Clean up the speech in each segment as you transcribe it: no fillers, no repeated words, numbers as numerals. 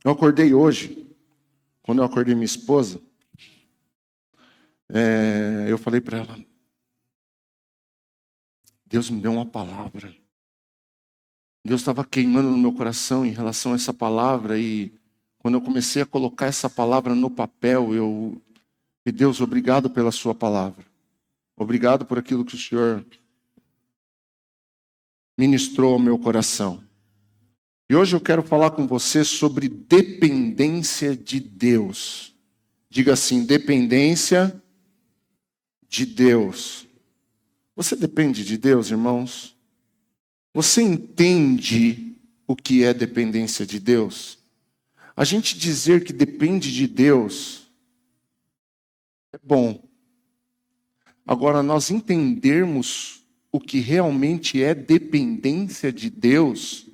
Eu acordei hoje, quando eu acordei minha esposa, eu falei para ela, Deus me deu uma palavra. Deus estava queimando no meu coração em relação a essa palavra e quando eu comecei a colocar essa palavra no papel, e Deus, obrigado pela sua palavra. Obrigado por aquilo que o Senhor ministrou ao meu coração. E hoje eu quero falar com você sobre dependência de Deus. Diga assim, dependência de Deus. Você depende de Deus, irmãos? Você entende o que é dependência de Deus? A gente dizer que depende de Deus é bom. Agora, nós entendermos o que realmente é dependência de Deus,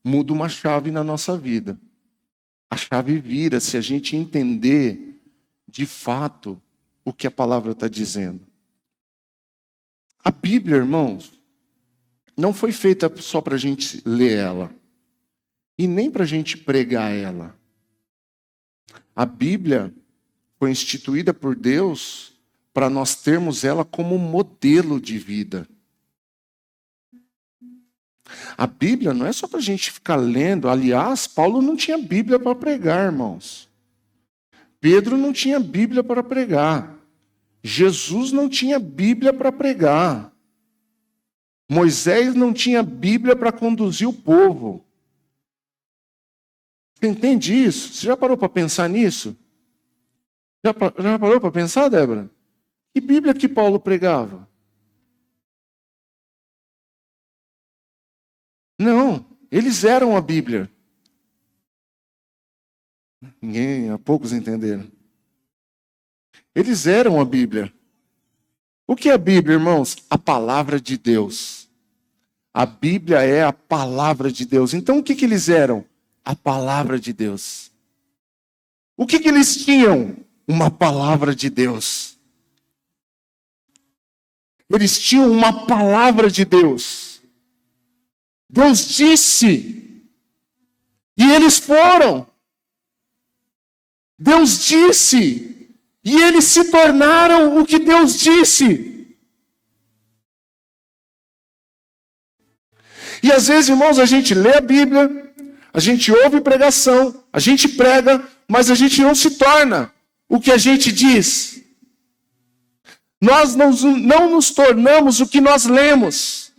muda uma chave na nossa vida. A chave vira se a gente entender de fato o que a palavra está dizendo. A Bíblia, irmãos, não foi feita só para a gente ler ela. E nem para a gente pregar ela. A Bíblia foi instituída por Deus para nós termos ela como modelo de vida. A Bíblia não é só para a gente ficar lendo. Aliás, Paulo não tinha Bíblia para pregar, irmãos. Pedro não tinha Bíblia para pregar. Jesus não tinha Bíblia para pregar. Moisés não tinha Bíblia para conduzir o povo. Você entende isso? Você já parou para pensar nisso? Já parou para pensar, Débora? Que Bíblia que Paulo pregava? Não, eles eram a Bíblia. Há poucos entenderam. Eles eram a Bíblia. O que é a Bíblia, irmãos? A palavra de Deus. A Bíblia é a palavra de Deus. Então o que eles eram? A palavra de Deus. O que eles tinham? Uma palavra de Deus. Eles tinham uma palavra de Deus. Deus disse. E eles foram. Deus disse. E eles se tornaram o que Deus disse. E às vezes, irmãos, a gente lê a Bíblia, a gente ouve pregação, a gente prega, mas a gente não se torna o que a gente diz. Nós não nos tornamos o que nós lemos.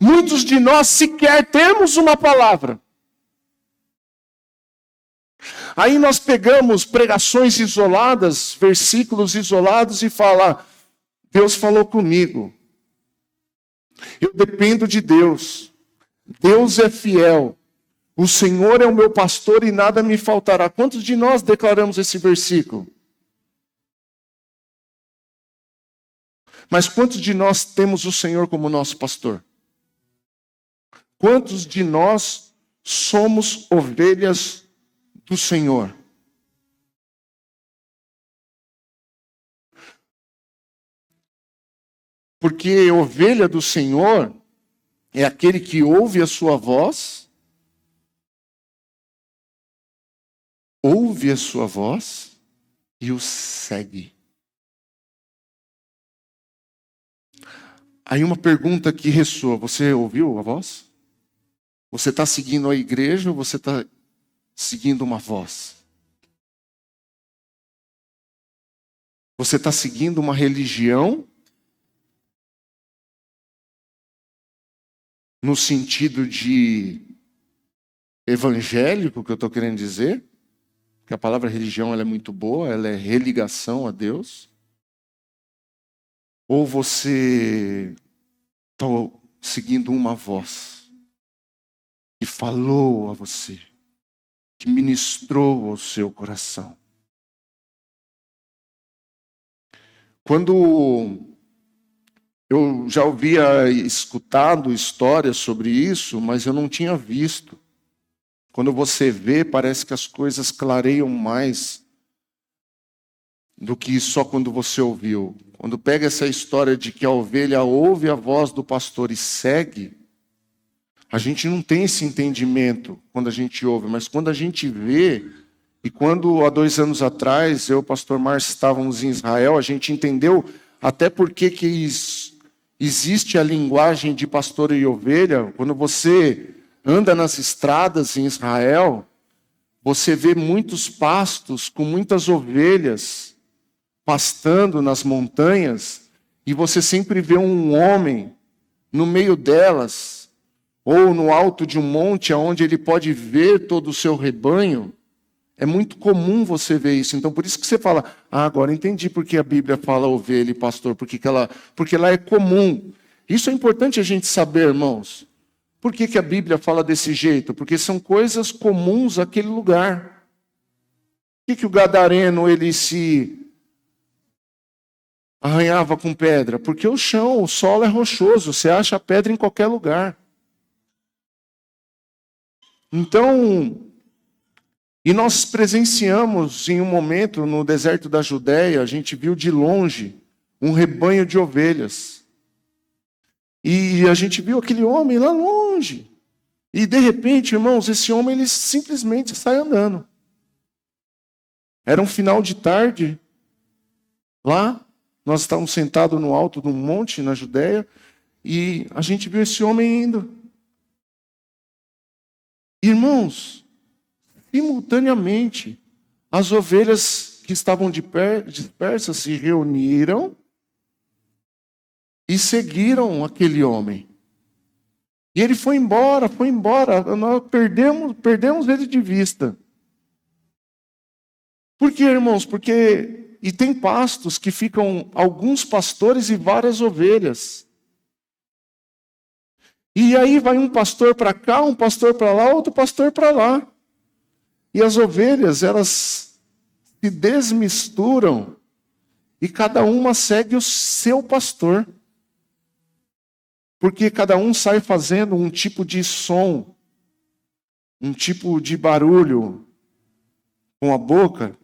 Muitos de nós sequer temos uma palavra. Aí nós pegamos pregações isoladas, versículos isolados e fala, Deus falou comigo. Eu dependo de Deus. Deus é fiel. O Senhor é o meu pastor e nada me faltará. Quantos de nós declaramos esse versículo? Mas quantos de nós temos o Senhor como nosso pastor? Quantos de nós somos ovelhas do Senhor? Porque ovelha do Senhor é aquele que ouve a sua voz, e o segue. Aí uma pergunta que ressoa, você ouviu a voz? Você está seguindo a igreja ou você está seguindo uma voz? Você está seguindo uma religião? No sentido de evangélico, que eu estou querendo dizer? Porque a palavra religião ela é muito boa, ela é religação a Deus. Ou você está seguindo uma voz que falou a você, que ministrou ao seu coração. Quando eu já havia escutado histórias sobre isso, mas eu não tinha visto. Quando você vê, parece que as coisas clareiam mais do que só quando você ouviu. Quando pega essa história de que a ovelha ouve a voz do pastor e segue, A gente não tem esse entendimento quando a gente ouve, mas quando a gente vê, e quando há 2 anos atrás eu e o pastor Márcio estávamos em Israel, a gente entendeu até porque que existe a linguagem de pastor e ovelha. Quando você anda nas estradas em Israel, você vê muitos pastos com muitas ovelhas pastando nas montanhas, e você sempre vê um homem no meio delas, ou no alto de um monte, onde ele pode ver todo o seu rebanho. É muito comum você ver isso. Então, por isso que você fala, agora entendi porque a Bíblia fala ovelha e pastor, porque ela é comum. Isso é importante a gente saber, irmãos. Por que a Bíblia fala desse jeito? Porque são coisas comuns àquele lugar. Por que o gadareno, ele se arranhava com pedra? Porque o chão, o solo é rochoso, você acha pedra em qualquer lugar. Então, e nós presenciamos em um momento no deserto da Judéia, a gente viu de longe um rebanho de ovelhas. E a gente viu aquele homem lá longe. E de repente, irmãos, esse homem ele simplesmente sai andando. Era um final de tarde. Lá, nós estávamos sentados no alto de um monte na Judéia. E a gente viu esse homem indo. Irmãos, simultaneamente, as ovelhas que estavam dispersas se reuniram e seguiram aquele homem. E ele foi embora. Nós perdemos ele de vista. Por quê, irmãos? Porque tem pastos que ficam alguns pastores e várias ovelhas. E aí vai um pastor para cá, um pastor para lá, outro pastor para lá. E as ovelhas, elas se desmisturam e cada uma segue o seu pastor. Porque cada um sai fazendo um tipo de som, um tipo de barulho com a boca,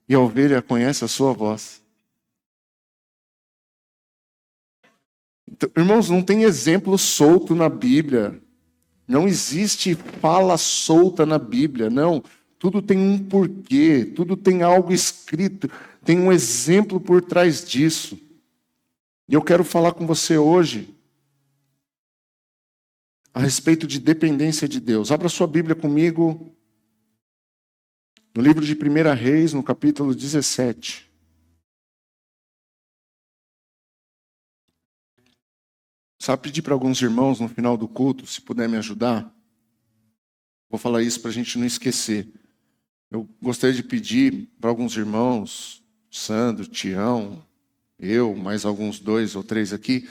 e a ovelha conhece a sua voz. Então, irmãos, não tem exemplo solto na Bíblia. Não existe fala solta na Bíblia, não. Tudo tem um porquê, tudo tem algo escrito, tem um exemplo por trás disso. E eu quero falar com você hoje a respeito de dependência de Deus. Abra sua Bíblia comigo no livro de 1 Reis, no capítulo 17. Sabe, pedir para alguns irmãos no final do culto, se puder me ajudar? Vou falar isso para a gente não esquecer. Eu gostaria de pedir para alguns irmãos, Sandro, Tião, eu, mais alguns 2 ou 3 aqui,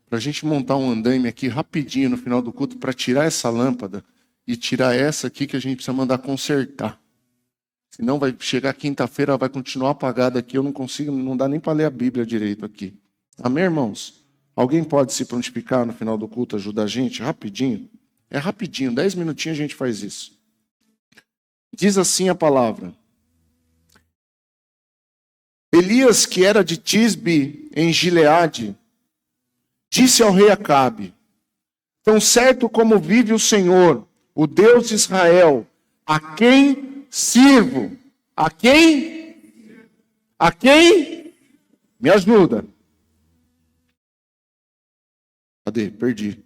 para a gente montar um andaime aqui rapidinho no final do culto para tirar essa lâmpada e tirar essa aqui que a gente precisa mandar consertar. Senão vai chegar quinta-feira, ela vai continuar apagada aqui, eu não consigo, não dá nem para ler a Bíblia direito aqui. Amém, irmãos? Alguém pode se prontificar no final do culto, ajudar a gente? Rapidinho. É rapidinho, 10 minutinhos a gente faz isso. Diz assim a palavra. Elias, que era de Tisbe, em Gileade, disse ao rei Acabe: tão certo como vive o Senhor, o Deus de Israel, a quem sirvo. A quem? A quem? Me ajuda. Cadê? Perdi.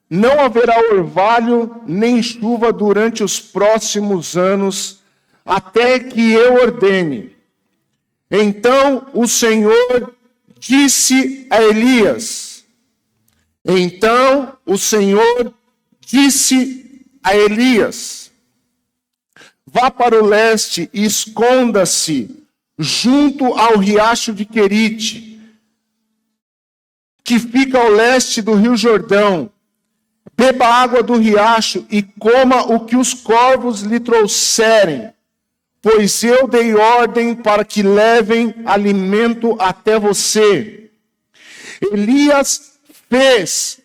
Não haverá orvalho nem chuva durante os próximos anos, até que eu ordene. Então o Senhor disse a Elias. Vá para o leste e esconda-se junto ao riacho de Querite, que fica ao leste do rio Jordão. Beba água do riacho e coma o que os corvos lhe trouxerem, pois eu dei ordem para que levem alimento até você. Elias fez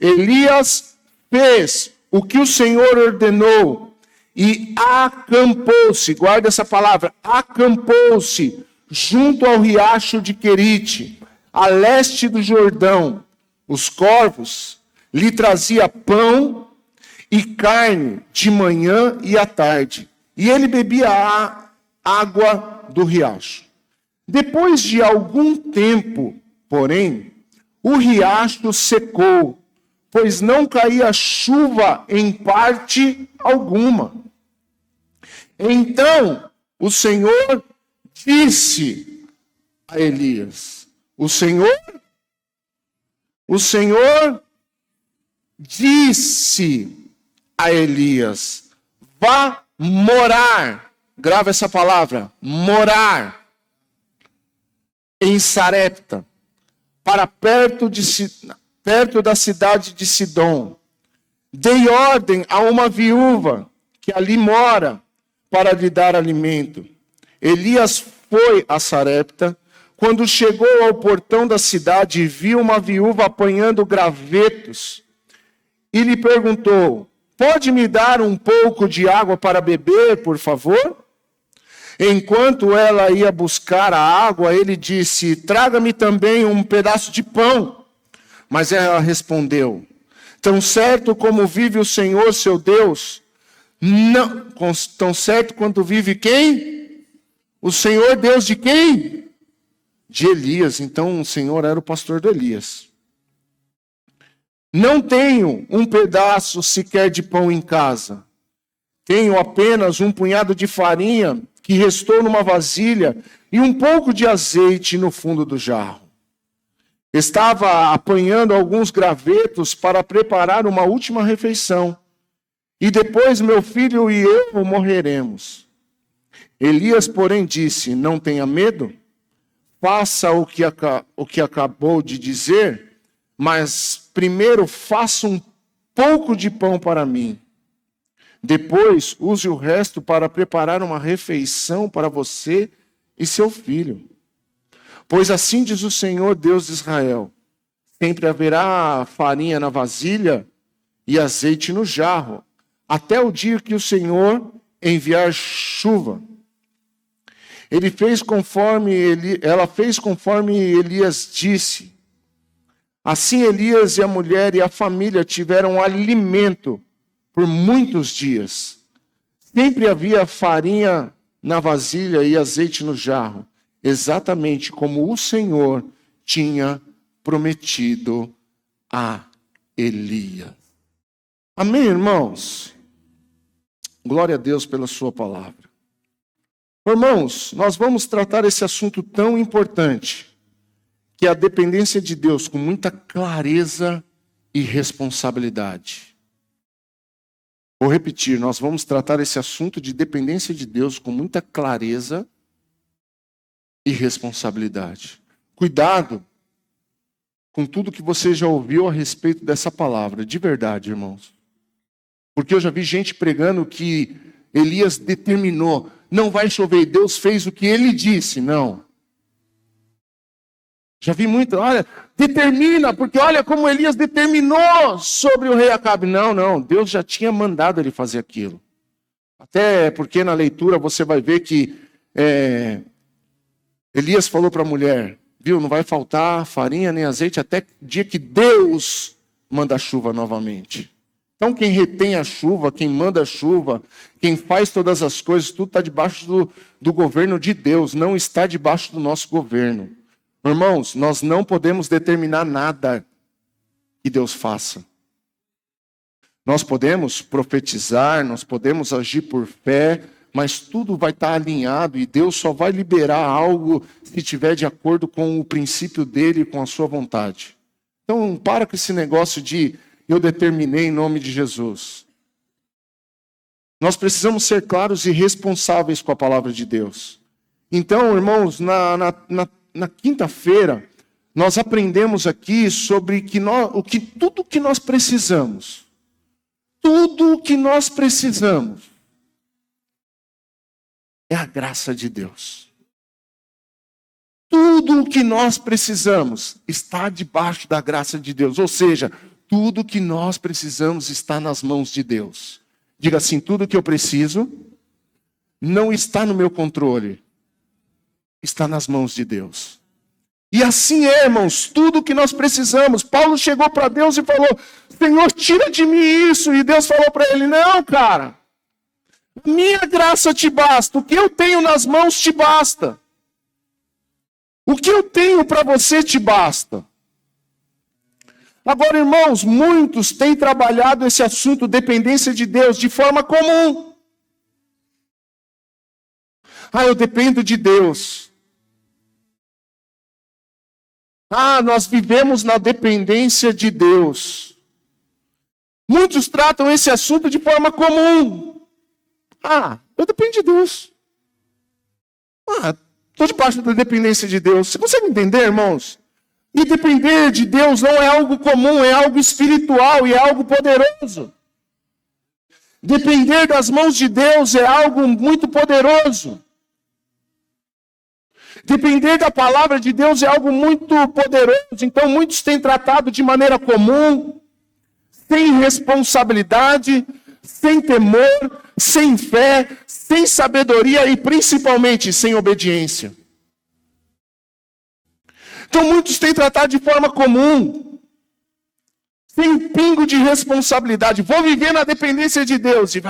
o que o Senhor ordenou e acampou-se, guarda essa palavra, acampou-se junto ao riacho de Querite, a leste do Jordão. Os corvos lhe trazia pão e carne de manhã e à tarde, e ele bebia a água do riacho. Depois de algum tempo, porém, o riacho secou, pois não caía chuva em parte alguma. Então o Senhor disse a Elias, o Senhor disse a Elias, vá morar, grava essa palavra, morar, em Sarepta, para perto da cidade de Sidom. Dei ordem a uma viúva que ali mora para lhe dar alimento. Elias foi a Sarepta. Quando chegou ao portão da cidade, viu uma viúva apanhando gravetos e lhe perguntou, pode me dar um pouco de água para beber, por favor? Enquanto ela ia buscar a água, ele disse, traga-me também um pedaço de pão. Mas ela respondeu, tão certo como vive o Senhor, seu Deus, não, tão certo quanto vive quem? O Senhor Deus de quem? De Elias. Então o Senhor era o pastor de Elias. Não tenho um pedaço sequer de pão em casa. Tenho apenas um punhado de farinha que restou numa vasilha e um pouco de azeite no fundo do jarro. Estava apanhando alguns gravetos para preparar uma última refeição. E depois meu filho e eu morreremos. Elias, porém, disse, não tenha medo, faça o que acabou de dizer, mas primeiro faça um pouco de pão para mim. Depois, use o resto para preparar uma refeição para você e seu filho. Pois assim diz o Senhor, Deus de Israel, sempre haverá farinha na vasilha e azeite no jarro, até o dia que o Senhor enviar chuva. Ela fez conforme Elias disse. Assim Elias e a mulher e a família tiveram alimento por muitos dias. Sempre havia farinha na vasilha e azeite no jarro, exatamente como o Senhor tinha prometido a Elias. Amém, irmãos? Glória a Deus pela sua palavra. Irmãos, nós vamos tratar esse assunto tão importante, que é a dependência de Deus, com muita clareza e responsabilidade. Vou repetir, nós vamos tratar esse assunto de dependência de Deus com muita clareza e responsabilidade. Cuidado com tudo que você já ouviu a respeito dessa palavra, de verdade, irmãos. Porque eu já vi gente pregando que Elias determinou, não vai chover, Deus fez o que ele disse, não. Já vi muito, olha, determina, porque olha como Elias determinou sobre o rei Acabe. Não, Deus já tinha mandado ele fazer aquilo. Até porque na leitura você vai ver que Elias falou para a mulher, viu, não vai faltar farinha nem azeite até o dia que Deus manda a chuva novamente. Então quem retém a chuva, quem manda a chuva, quem faz todas as coisas, tudo está debaixo do governo de Deus, não está debaixo do nosso governo. Irmãos, nós não podemos determinar nada que Deus faça. Nós podemos profetizar, nós podemos agir por fé, mas tudo vai estar alinhado e Deus só vai liberar algo se estiver de acordo com o princípio dele e com a sua vontade. Então, para com esse negócio de eu determinei em nome de Jesus. Nós precisamos ser claros e responsáveis com a palavra de Deus. Então, irmãos, na quinta-feira, nós aprendemos aqui sobre tudo que nós precisamos. Tudo o que nós precisamos é a graça de Deus. Tudo o que nós precisamos está debaixo da graça de Deus. Ou seja, tudo o que nós precisamos está nas mãos de Deus. Diga assim, tudo o que eu preciso não está no meu controle. Está nas mãos de Deus. E assim é, irmãos, tudo o que nós precisamos. Paulo chegou para Deus e falou: Senhor, tira de mim isso. E Deus falou para ele: não, cara, minha graça te basta. O que eu tenho nas mãos te basta. O que eu tenho para você te basta. Agora, irmãos, muitos têm trabalhado esse assunto, dependência de Deus, de forma comum. Eu dependo de Deus. Nós vivemos na dependência de Deus. Muitos tratam esse assunto de forma comum. Eu dependo de Deus. Estou debaixo da dependência de Deus. Você consegue entender, irmãos? E depender de Deus não é algo comum, é algo espiritual e é algo poderoso. Depender das mãos de Deus é algo muito poderoso. Depender da palavra de Deus é algo muito poderoso. Então, muitos têm tratado de maneira comum, sem responsabilidade, sem temor, sem fé, sem sabedoria e principalmente sem obediência. Então, muitos têm tratado de forma comum, sem pingo de responsabilidade. Vou viver na dependência de Deus. E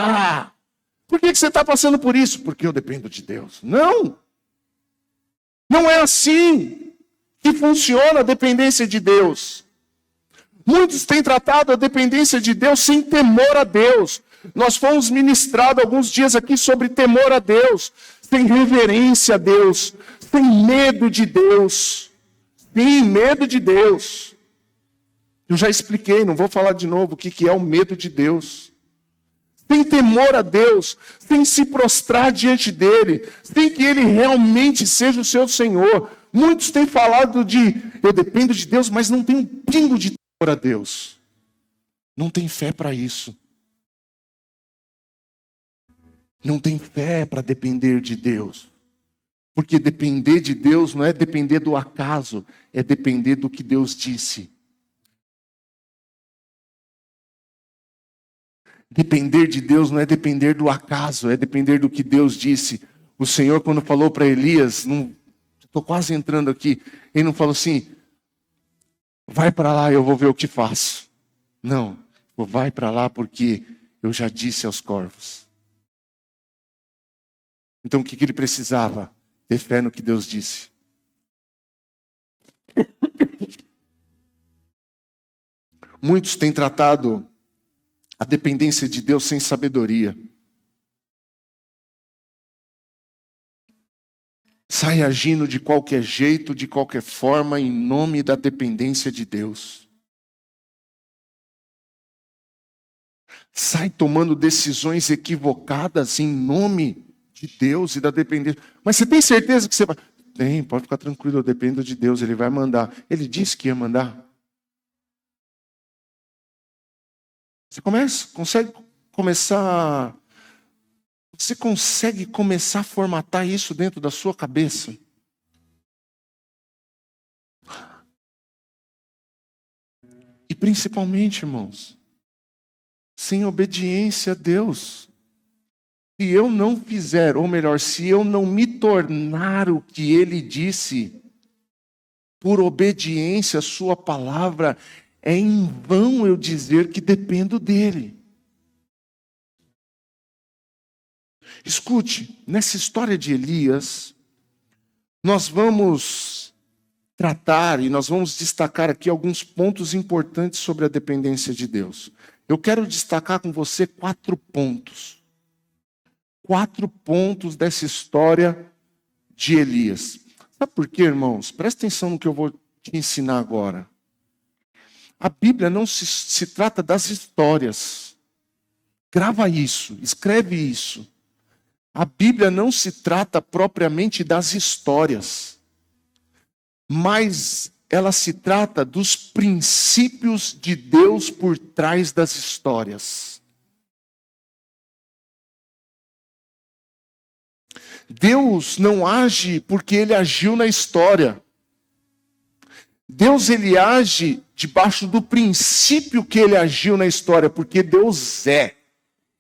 por que você está passando por isso? Porque eu dependo de Deus. Não! Não é assim que funciona a dependência de Deus. Muitos têm tratado a dependência de Deus sem temor a Deus. Nós fomos ministrados alguns dias aqui sobre temor a Deus, sem reverência a Deus, sem medo de Deus. Sim, medo de Deus. Eu já expliquei, não vou falar de novo o que é o medo de Deus. Sem temor a Deus, sem se prostrar diante dele, sem que ele realmente seja o seu Senhor. Muitos têm falado eu dependo de Deus, mas não tem um pingo de temor a Deus. Não tem fé para isso. Não tem fé para depender de Deus. Porque depender de Deus não é depender do acaso, é depender do que Deus disse. Depender de Deus não é depender do acaso, é depender do que Deus disse. O Senhor, quando falou para Elias, estou quase entrando aqui, ele não falou assim: vai para lá, eu vou ver o que faço. Não, vai para lá porque eu já disse aos corvos. Então o que ele precisava? Ter fé no que Deus disse. Muitos têm tratado a dependência de Deus sem sabedoria. Sai agindo de qualquer jeito, de qualquer forma, em nome da dependência de Deus. Sai tomando decisões equivocadas em nome de Deus e da dependência. Mas você tem certeza que você vai? Tem, pode ficar tranquilo, eu dependo de Deus, Ele vai mandar. Ele disse que ia mandar. Você consegue começar a formatar isso dentro da sua cabeça? E principalmente, irmãos, sem obediência a Deus. Se eu não fizer, ou melhor, se eu não me tornar o que Ele disse, por obediência à sua palavra, é em vão eu dizer que dependo dele. Escute, nessa história de Elias, nós vamos tratar e nós vamos destacar aqui alguns pontos importantes sobre a dependência de Deus. Eu quero destacar com você 4 pontos. 4 pontos dessa história de Elias. Sabe por quê, irmãos? Presta atenção no que eu vou te ensinar agora. A Bíblia não se trata das histórias. Grava isso, escreve isso. A Bíblia não se trata propriamente das histórias, mas ela se trata dos princípios de Deus por trás das histórias. Deus não age porque Ele agiu na história. Deus, Ele age debaixo do princípio que Ele agiu na história, porque Deus é.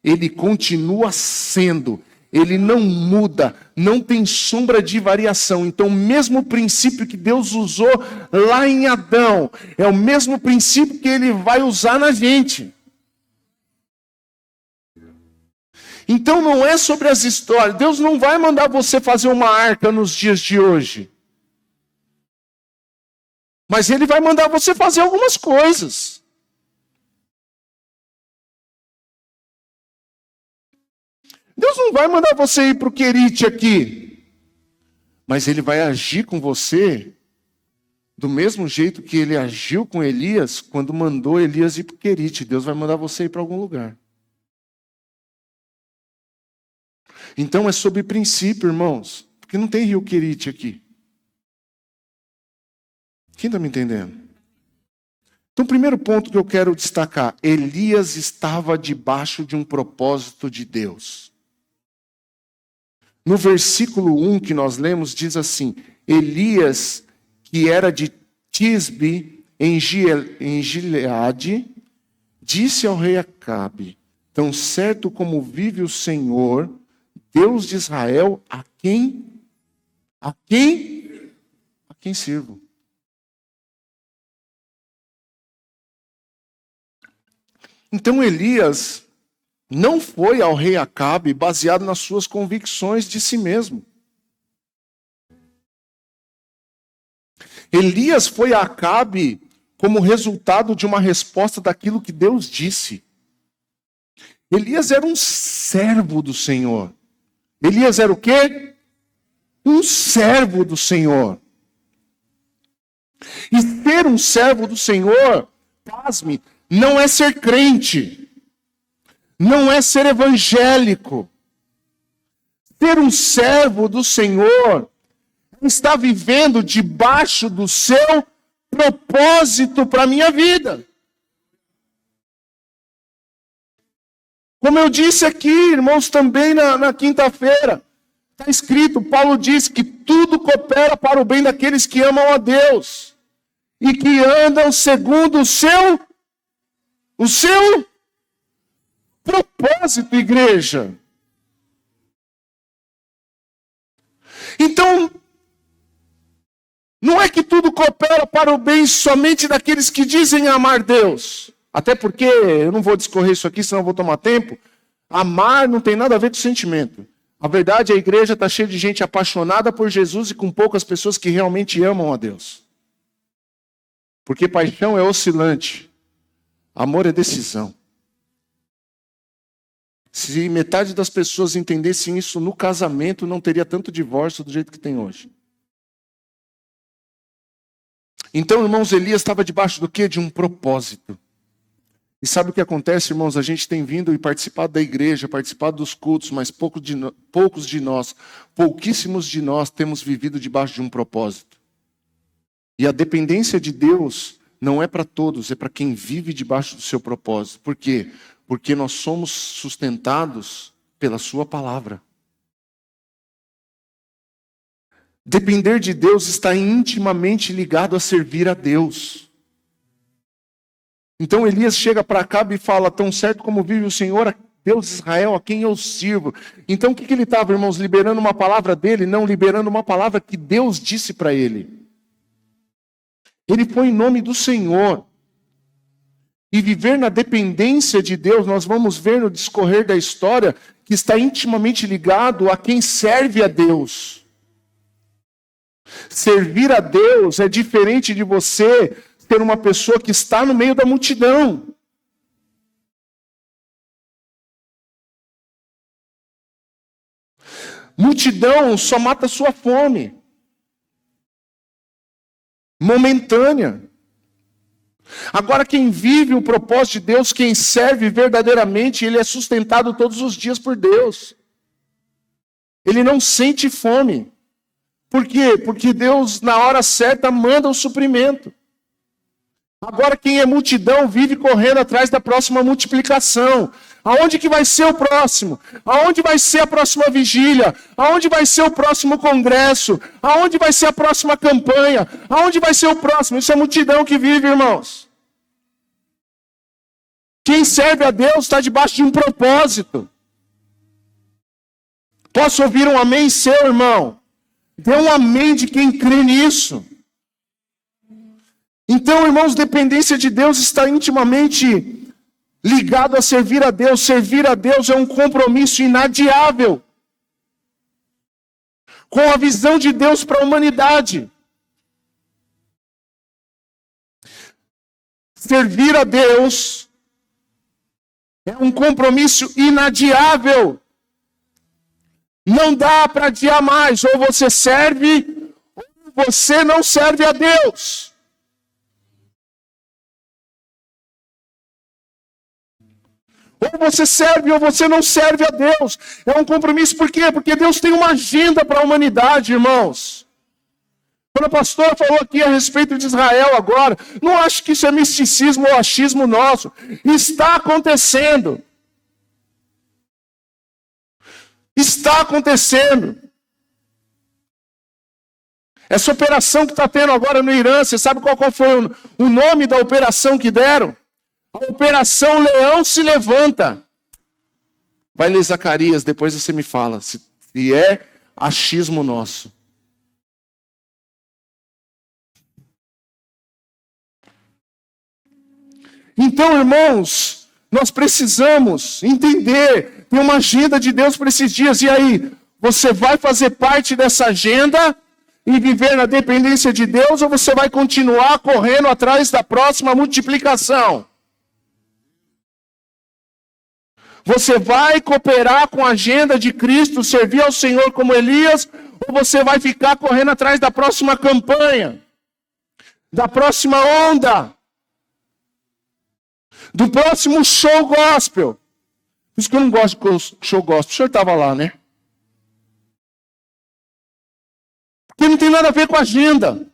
Ele continua sendo. ele não muda, não tem sombra de variação. Então, o mesmo princípio que Deus usou lá em Adão, é o mesmo princípio que ele vai usar na gente. Então, não é sobre as histórias. Deus não vai mandar você fazer uma arca nos dias de hoje. Mas ele vai mandar você fazer algumas coisas. Deus não vai mandar você ir para o Querite aqui. Mas ele vai agir com você do mesmo jeito que ele agiu com Elias quando mandou Elias ir para o Querite. Deus vai mandar você ir para algum lugar. Então é sobre princípio, irmãos. Porque não tem rio Querite aqui. Quem está me entendendo? Então, o primeiro ponto que eu quero destacar. Elias estava debaixo de um propósito de Deus. No versículo 1 que nós lemos, diz assim: Elias, que era de Tisbe, em Gileade, disse ao rei Acabe: tão certo como vive o Senhor, Deus de Israel, a quem sirvo. Então Elias não foi ao rei Acabe baseado nas suas convicções de si mesmo. Elias foi a Acabe como resultado de uma resposta daquilo que Deus disse. Elias era um servo do Senhor. Elias era o quê? Um servo do Senhor. E ser um servo do Senhor, pasme, não é ser crente. Não é ser evangélico. Ser um servo do Senhor está vivendo debaixo do seu propósito para a minha vida. Como eu disse aqui, irmãos, também na quinta-feira, está escrito, Paulo diz que tudo coopera para o bem daqueles que amam a Deus e que andam segundo o seu propósito, igreja. Então, não é que tudo coopera para o bem somente daqueles que dizem amar Deus. Até porque, eu não vou discorrer isso aqui, senão eu vou tomar tempo. Amar não tem nada a ver com sentimento. A verdade, a igreja está cheia de gente apaixonada por Jesus e com poucas pessoas que realmente amam a Deus. Porque paixão é oscilante. Amor é decisão. Se metade das pessoas entendessem isso no casamento, não teria tanto divórcio do jeito que tem hoje. Então, irmãos, Elias estava debaixo do quê? De um propósito. E sabe o que acontece, irmãos? A gente tem vindo e participado da igreja, participado dos cultos, mas pouquíssimos de nós temos vivido debaixo de um propósito. E a dependência de Deus não é para todos, é para quem vive debaixo do seu propósito. Por quê? Porque nós somos sustentados pela sua palavra. Depender de Deus está intimamente ligado a servir a Deus. Então Elias chega para Acabe e fala, tão certo como vive o Senhor, Deus de Israel, a quem eu sirvo. Então o que ele estava, irmãos? Liberando uma palavra dele? Não, liberando uma palavra que Deus disse para ele. Ele foi em nome do Senhor. E viver na dependência de Deus, nós vamos ver no discorrer da história, que está intimamente ligado a quem serve a Deus. Servir a Deus é diferente de você ser uma pessoa que está no meio da multidão. Multidão só mata sua fome. Momentânea. Agora, quem vive o propósito de Deus, quem serve verdadeiramente, ele é sustentado todos os dias por Deus. Ele não sente fome. Por quê? Porque Deus, na hora certa, manda o suprimento. Agora, quem é multidão, vive correndo atrás da próxima multiplicação. Aonde que vai ser o próximo? Aonde vai ser a próxima vigília? Aonde vai ser o próximo congresso? Aonde vai ser a próxima campanha? Aonde vai ser o próximo? Isso é multidão que vive, irmãos. Quem serve a Deus está debaixo de um propósito. Posso ouvir um amém seu, irmão? Dê um amém de quem crê nisso. Então, irmãos, dependência de Deus está intimamente ligado a servir a Deus. Servir a Deus é um compromisso inadiável com a visão de Deus para a humanidade. Servir a Deus é um compromisso inadiável. Não dá para adiar mais. Ou você serve, ou você não serve a Deus. Ou você serve ou você não serve a Deus. É um compromisso, por quê? Porque Deus tem uma agenda para a humanidade, irmãos. Quando o pastor falou aqui a respeito de Israel agora, não acho que isso é misticismo ou achismo nosso. Está acontecendo. Está acontecendo. Essa operação que está tendo agora no Irã, você sabe qual foi o nome da operação que deram? A Operação Leão se Levanta. Vai ler Zacarias, depois você me fala se é achismo nosso. Então, irmãos, nós precisamos entender, tem uma agenda de Deus para esses dias. E aí, você vai fazer parte dessa agenda e viver na dependência de Deus, ou você vai continuar correndo atrás da próxima multiplicação? Você vai cooperar com a agenda de Cristo, servir ao Senhor como Elias, ou você vai ficar correndo atrás da próxima campanha, da próxima onda, do próximo show gospel? Por isso que eu não gosto de show gospel. O senhor estava lá, né? Porque não tem nada a ver com a agenda.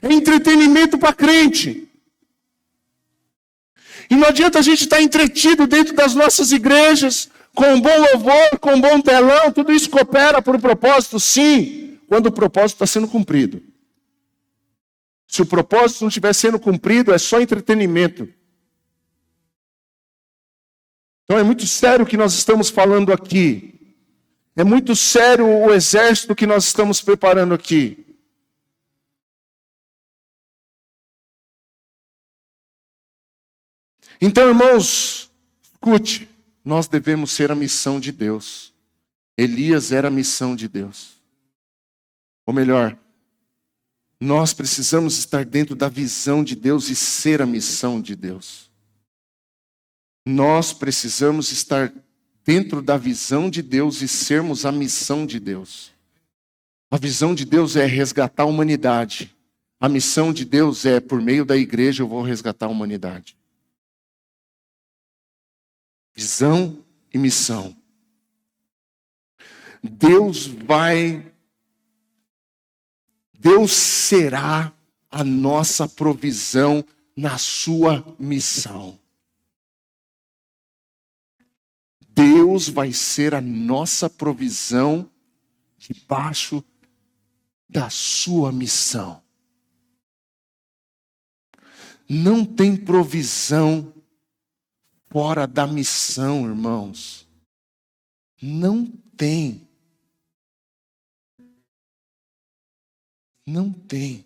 É entretenimento para crente. E não adianta a gente estar entretido dentro das nossas igrejas, com um bom louvor, com um bom telão, tudo isso coopera por um propósito, sim, quando o propósito está sendo cumprido. Se o propósito não estiver sendo cumprido, é só entretenimento. Então é muito sério o que nós estamos falando aqui. É muito sério o exército que nós estamos preparando aqui. Então, irmãos, escute, nós devemos ser a missão de Deus. Elias era a missão de Deus. Ou melhor, nós precisamos estar dentro da visão de Deus e ser a missão de Deus. Nós precisamos estar dentro da visão de Deus e sermos a missão de Deus. A visão de Deus é resgatar a humanidade. A missão de Deus é, por meio da igreja, eu vou resgatar a humanidade. Visão e missão. Deus será a nossa provisão na sua missão. Deus vai ser a nossa provisão debaixo da sua missão. Não tem provisão fora da missão, irmãos. Não tem. Não tem.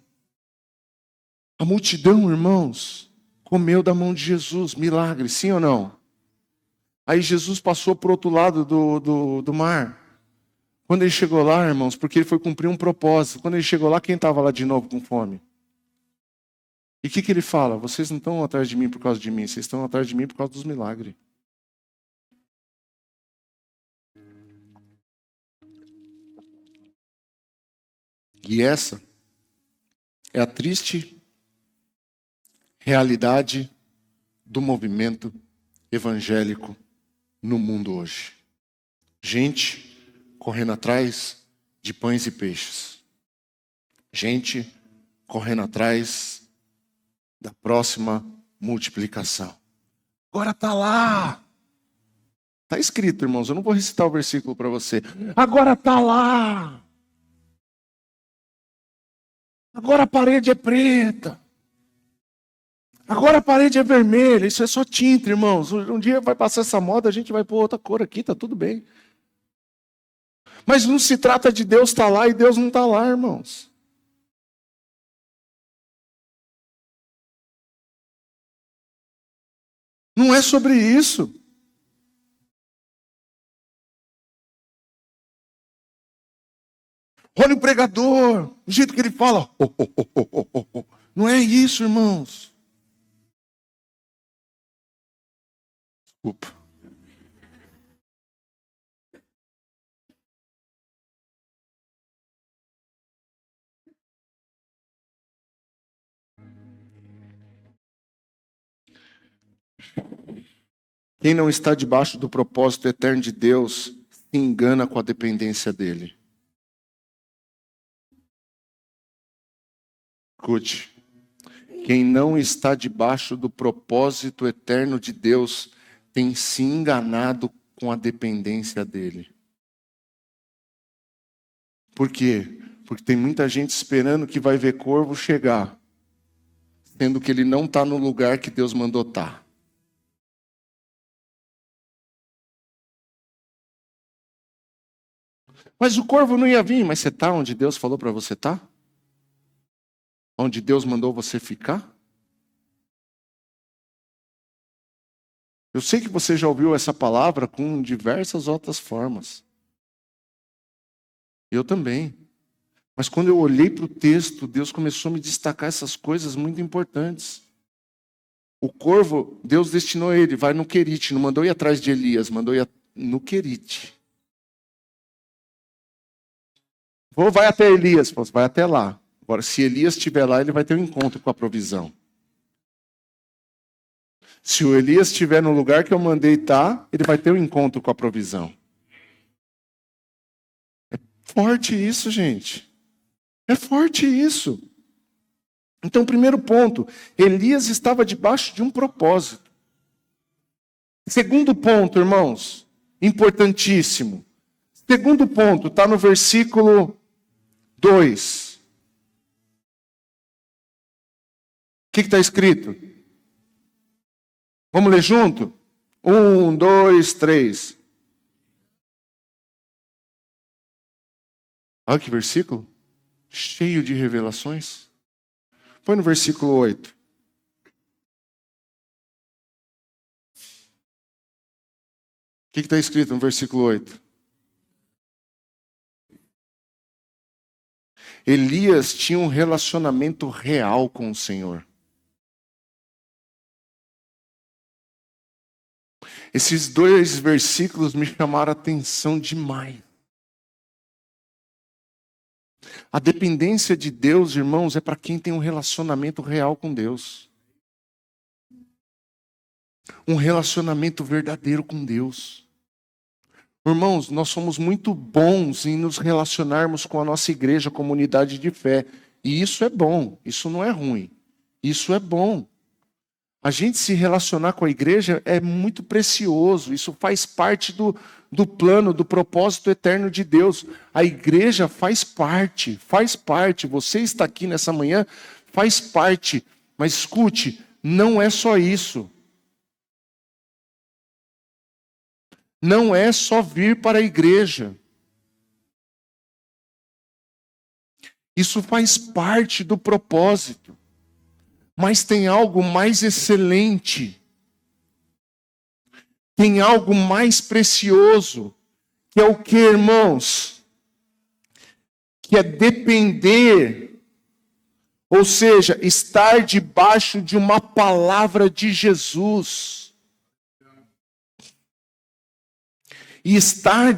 A multidão, irmãos, comeu da mão de Jesus. Milagre, sim ou não? Aí Jesus passou para o outro lado do mar. Quando ele chegou lá, irmãos, porque ele foi cumprir um propósito. Quando ele chegou lá, quem estava lá de novo com fome? E o que ele fala? Vocês não estão atrás de mim por causa de mim, vocês estão atrás de mim por causa dos milagres. E essa é a triste realidade do movimento evangélico no mundo hoje. Gente correndo atrás de pães e peixes. Gente correndo atrás da próxima multiplicação. Agora está lá. Está escrito, irmãos. Eu não vou recitar o versículo para você. Agora está lá. Agora a parede é preta. Agora a parede é vermelha. Isso é só tinta, irmãos. Um dia vai passar essa moda, a gente vai pôr outra cor aqui, tá tudo bem. Mas não se trata de Deus estar lá e Deus não está lá, irmãos. Não é sobre isso. Olha o pregador, o jeito que ele fala. Não é isso, irmãos. Desculpa. Quem não está debaixo do propósito eterno de Deus se engana com a dependência dele. Escute. Quem não está debaixo do propósito eterno de Deus tem se enganado com a dependência dele. Por quê? Porque tem muita gente esperando que vai ver corvo chegar, sendo que ele não está no lugar que Deus mandou estar. Mas o corvo não ia vir, mas você está onde Deus falou para você estar? Onde Deus mandou você ficar? Eu sei que você já ouviu essa palavra com diversas outras formas. Eu também. Mas quando eu olhei para o texto, Deus começou a me destacar essas coisas muito importantes. O corvo, Deus destinou ele, vai no Querite, não mandou ir atrás de Elias, mandou ir no Querite. Vai até Elias, vai até lá. Agora, se Elias estiver lá, ele vai ter um encontro com a provisão. Se o Elias estiver no lugar que eu mandei estar, ele vai ter um encontro com a provisão. É forte isso, gente. É forte isso. Então, primeiro ponto, Elias estava debaixo de um propósito. Segundo ponto, irmãos, importantíssimo. Segundo ponto, está no versículo 2. O que está escrito? Vamos ler junto? 1, 2, 3. Olha que versículo. Cheio de revelações. Põe no versículo 8. O que está escrito no versículo 8? Elias tinha um relacionamento real com o Senhor. Esses 2 versículos me chamaram a atenção demais. A dependência de Deus, irmãos, é para quem tem um relacionamento real com Deus. Um relacionamento verdadeiro com Deus. Irmãos, nós somos muito bons em nos relacionarmos com a nossa igreja, comunidade de fé. E isso é bom, isso não é ruim. Isso é bom. A gente se relacionar com a igreja é muito precioso. Isso faz parte do plano, do propósito eterno de Deus. A igreja faz parte. Você está aqui nessa manhã, faz parte. Mas escute, não é só isso. Não é só vir para a igreja. Isso faz parte do propósito. Mas tem algo mais excelente. Tem algo mais precioso. Que é o que, irmãos? Que é depender. Ou seja, estar debaixo de uma palavra de Jesus. E estar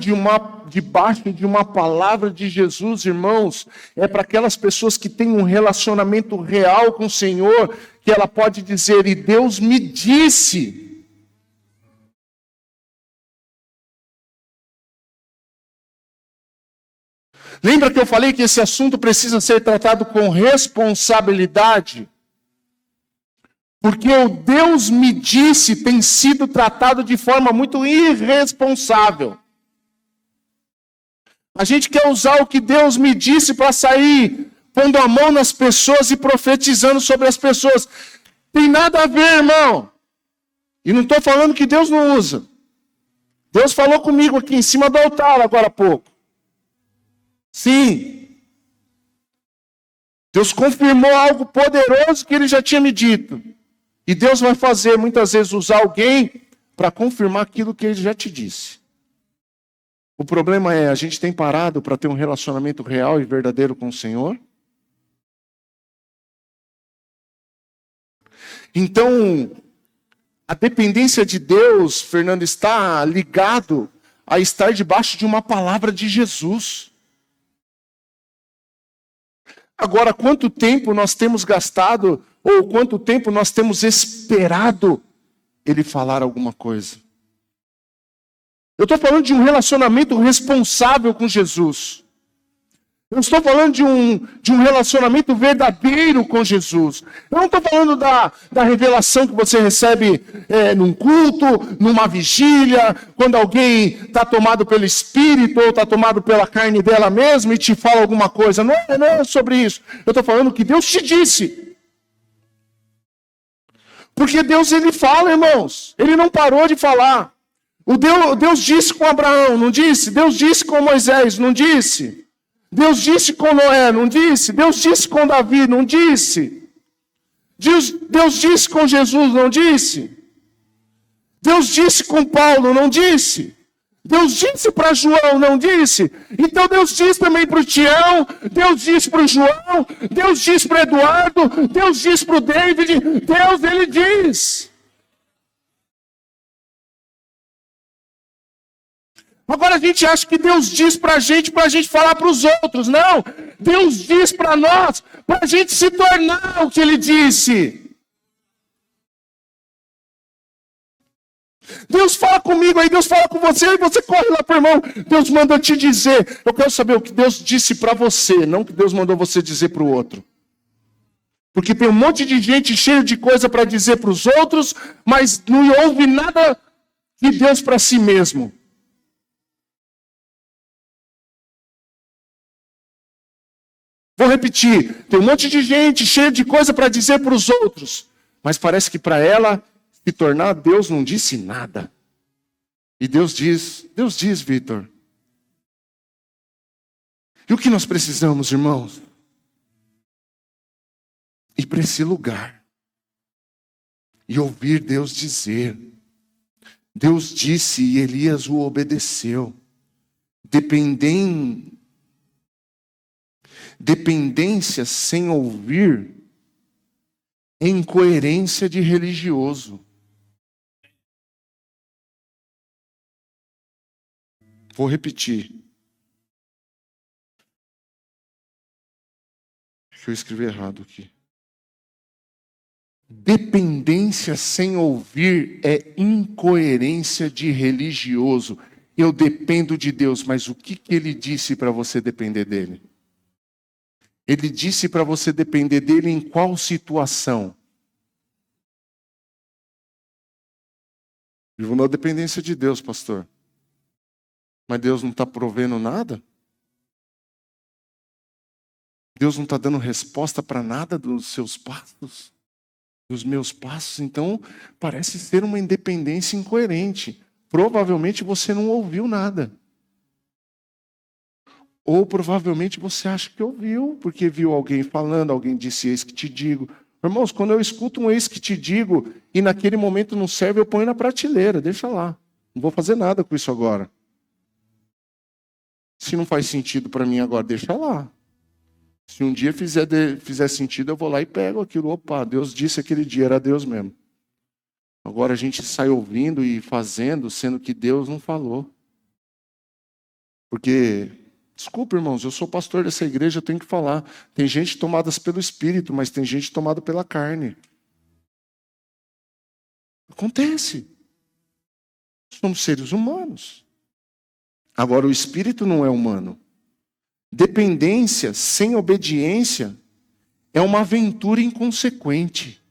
debaixo de uma palavra de Jesus, irmãos, é para aquelas pessoas que têm um relacionamento real com o Senhor, que ela pode dizer, e Deus me disse. Lembra que eu falei que esse assunto precisa ser tratado com responsabilidade? Porque o Deus me disse tem sido tratado de forma muito irresponsável. A gente quer usar o que Deus me disse para sair pondo a mão nas pessoas e profetizando sobre as pessoas. Tem nada a ver, irmão. E não estou falando que Deus não usa. Deus falou comigo aqui em cima do altar agora há pouco. Sim. Deus confirmou algo poderoso que ele já tinha me dito. E Deus vai fazer, muitas vezes, usar alguém para confirmar aquilo que ele já te disse. O problema é, a gente tem parado para ter um relacionamento real e verdadeiro com o Senhor? Então, a dependência de Deus, Fernando, está ligado a estar debaixo de uma palavra de Jesus. Agora, quanto tempo nós temos gastado, ou quanto tempo nós temos esperado ele falar alguma coisa? Eu estou falando de um relacionamento responsável com Jesus. Eu estou falando de um relacionamento verdadeiro com Jesus. Eu não estou falando da revelação que você recebe num culto, numa vigília, quando alguém está tomado pelo Espírito ou está tomado pela carne dela mesma e te fala alguma coisa. Não é sobre isso. Eu estou falando que Deus te disse. Porque Deus, ele fala, irmãos. Ele não parou de falar. Deus disse com Abraão, não disse? Deus disse com Moisés, não disse? Deus disse com Noé, não disse? Deus disse com Davi, não disse? Deus disse com Jesus, não disse? Deus disse com Paulo, não disse? Deus disse para João, não disse? Então Deus disse também para o Tião, Deus disse para o João, Deus disse para Eduardo, Deus disse para o David, Deus, ele diz. Agora a gente acha que Deus diz para a gente falar para os outros. Não, Deus diz para nós, para a gente se tornar o que Ele disse. Deus fala comigo, aí Deus fala com você, e você corre lá para o irmão. Deus manda te dizer. Eu quero saber o que Deus disse para você, não o que Deus mandou você dizer para o outro. Porque tem um monte de gente cheia de coisa para dizer para os outros, mas não ouve nada de Deus para si mesmo. Vou repetir, tem um monte de gente cheia de coisa para dizer para os outros, mas parece que para ela se tornar, Deus não disse nada. E Deus diz, Vitor. E o que nós precisamos, irmãos? Ir para esse lugar e ouvir Deus dizer. Deus disse e Elias o obedeceu. Dependência sem ouvir é incoerência de religioso. Vou repetir. Deixa eu escrever errado aqui. Dependência sem ouvir é incoerência de religioso. Eu dependo de Deus, mas o que ele disse para você depender dele? Ele disse para você depender dele em qual situação? Vivo na dependência de Deus, pastor. Mas Deus não está provendo nada? Deus não está dando resposta para nada dos seus passos? Dos meus passos? Então, parece ser uma independência incoerente. Provavelmente você não ouviu nada. Ou provavelmente você acha que ouviu, porque viu alguém falando, alguém disse, eis que te digo. Irmãos, quando eu escuto um eis que te digo, e naquele momento não serve, eu ponho na prateleira, deixa lá. Não vou fazer nada com isso agora. Se não faz sentido para mim agora, deixa lá. Se um dia fizer sentido, eu vou lá e pego aquilo. Opa, Deus disse aquele dia, era Deus mesmo. Agora a gente sai ouvindo e fazendo, sendo que Deus não falou. Porque... Desculpa, irmãos, eu sou pastor dessa igreja, eu tenho que falar. Tem gente tomada pelo Espírito, mas tem gente tomada pela carne. Acontece. Somos seres humanos. Agora, o Espírito não é humano. Dependência sem obediência é uma aventura inconsequente.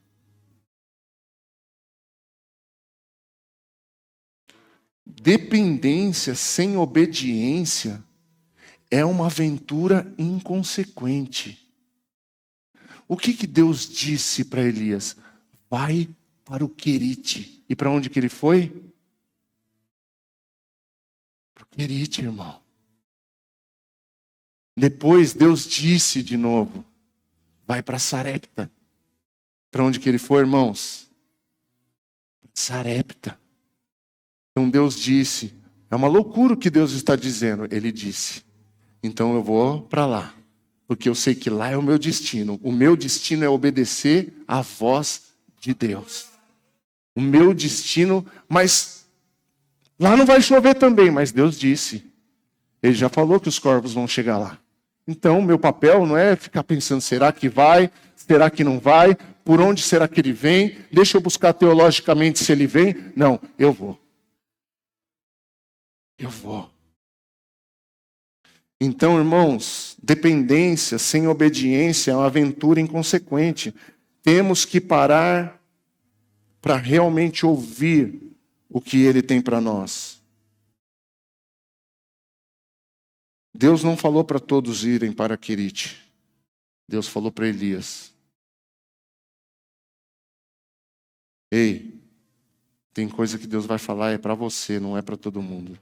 Dependência sem obediência é uma aventura inconsequente. O que Deus disse para Elias? Vai para o Querite. E para onde que ele foi? Para o Querite, irmão. Depois Deus disse de novo, vai para Sarepta. Para onde que ele foi, irmãos? Sarepta. Então Deus disse, é uma loucura o que Deus está dizendo. Ele disse, então eu vou para lá, porque eu sei que lá é o meu destino. O meu destino é obedecer à voz de Deus. O meu destino, mas lá não vai chover também, mas Deus disse. Ele já falou que os corvos vão chegar lá. Então, meu papel não é ficar pensando, será que vai? Será que não vai? Por onde será que ele vem? Deixa eu buscar teologicamente se ele vem. Não, eu vou. Eu vou. Então, irmãos, dependência sem obediência é uma aventura inconsequente. Temos que parar para realmente ouvir o que ele tem para nós. Deus não falou para todos irem para Querite. Deus falou para Elias. Ei, tem coisa que Deus vai falar é para você, não é para todo mundo.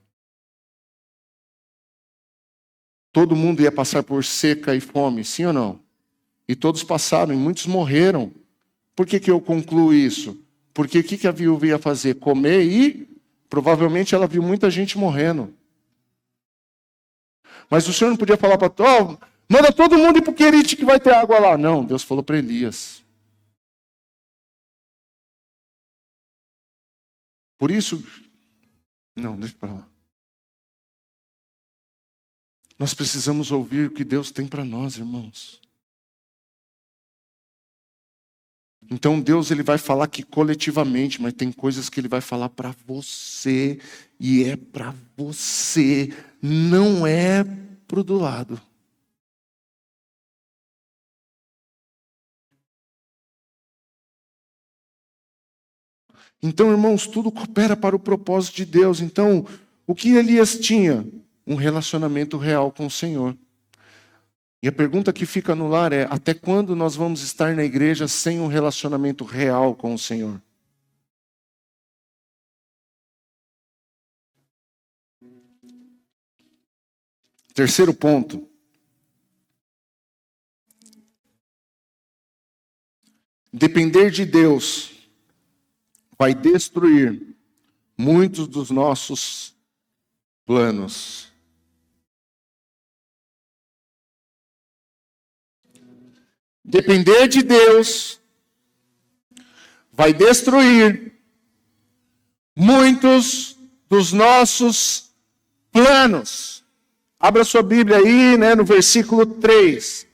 Todo mundo ia passar por seca e fome, sim ou não? E todos passaram, e muitos morreram. Por que eu concluo isso? Porque o que a viúva ia fazer? Comer e provavelmente ela viu muita gente morrendo. Mas o Senhor não podia falar para todos, manda todo mundo ir para o Querite que vai ter água lá. Não, Deus falou para Elias. Por isso, não, deixa para lá. Nós precisamos ouvir o que Deus tem para nós, irmãos. Então Deus ele vai falar aqui coletivamente, mas tem coisas que ele vai falar para você e é para você, não é pro do lado. Então, irmãos, tudo coopera para o propósito de Deus. Então, o que Elias tinha? Um relacionamento real com o Senhor. E a pergunta que fica no lar é, até quando nós vamos estar na igreja sem um relacionamento real com o Senhor? Terceiro ponto. Depender de Deus vai destruir muitos dos nossos planos. Depender de Deus vai destruir muitos dos nossos planos. Abra sua Bíblia aí, no versículo 3.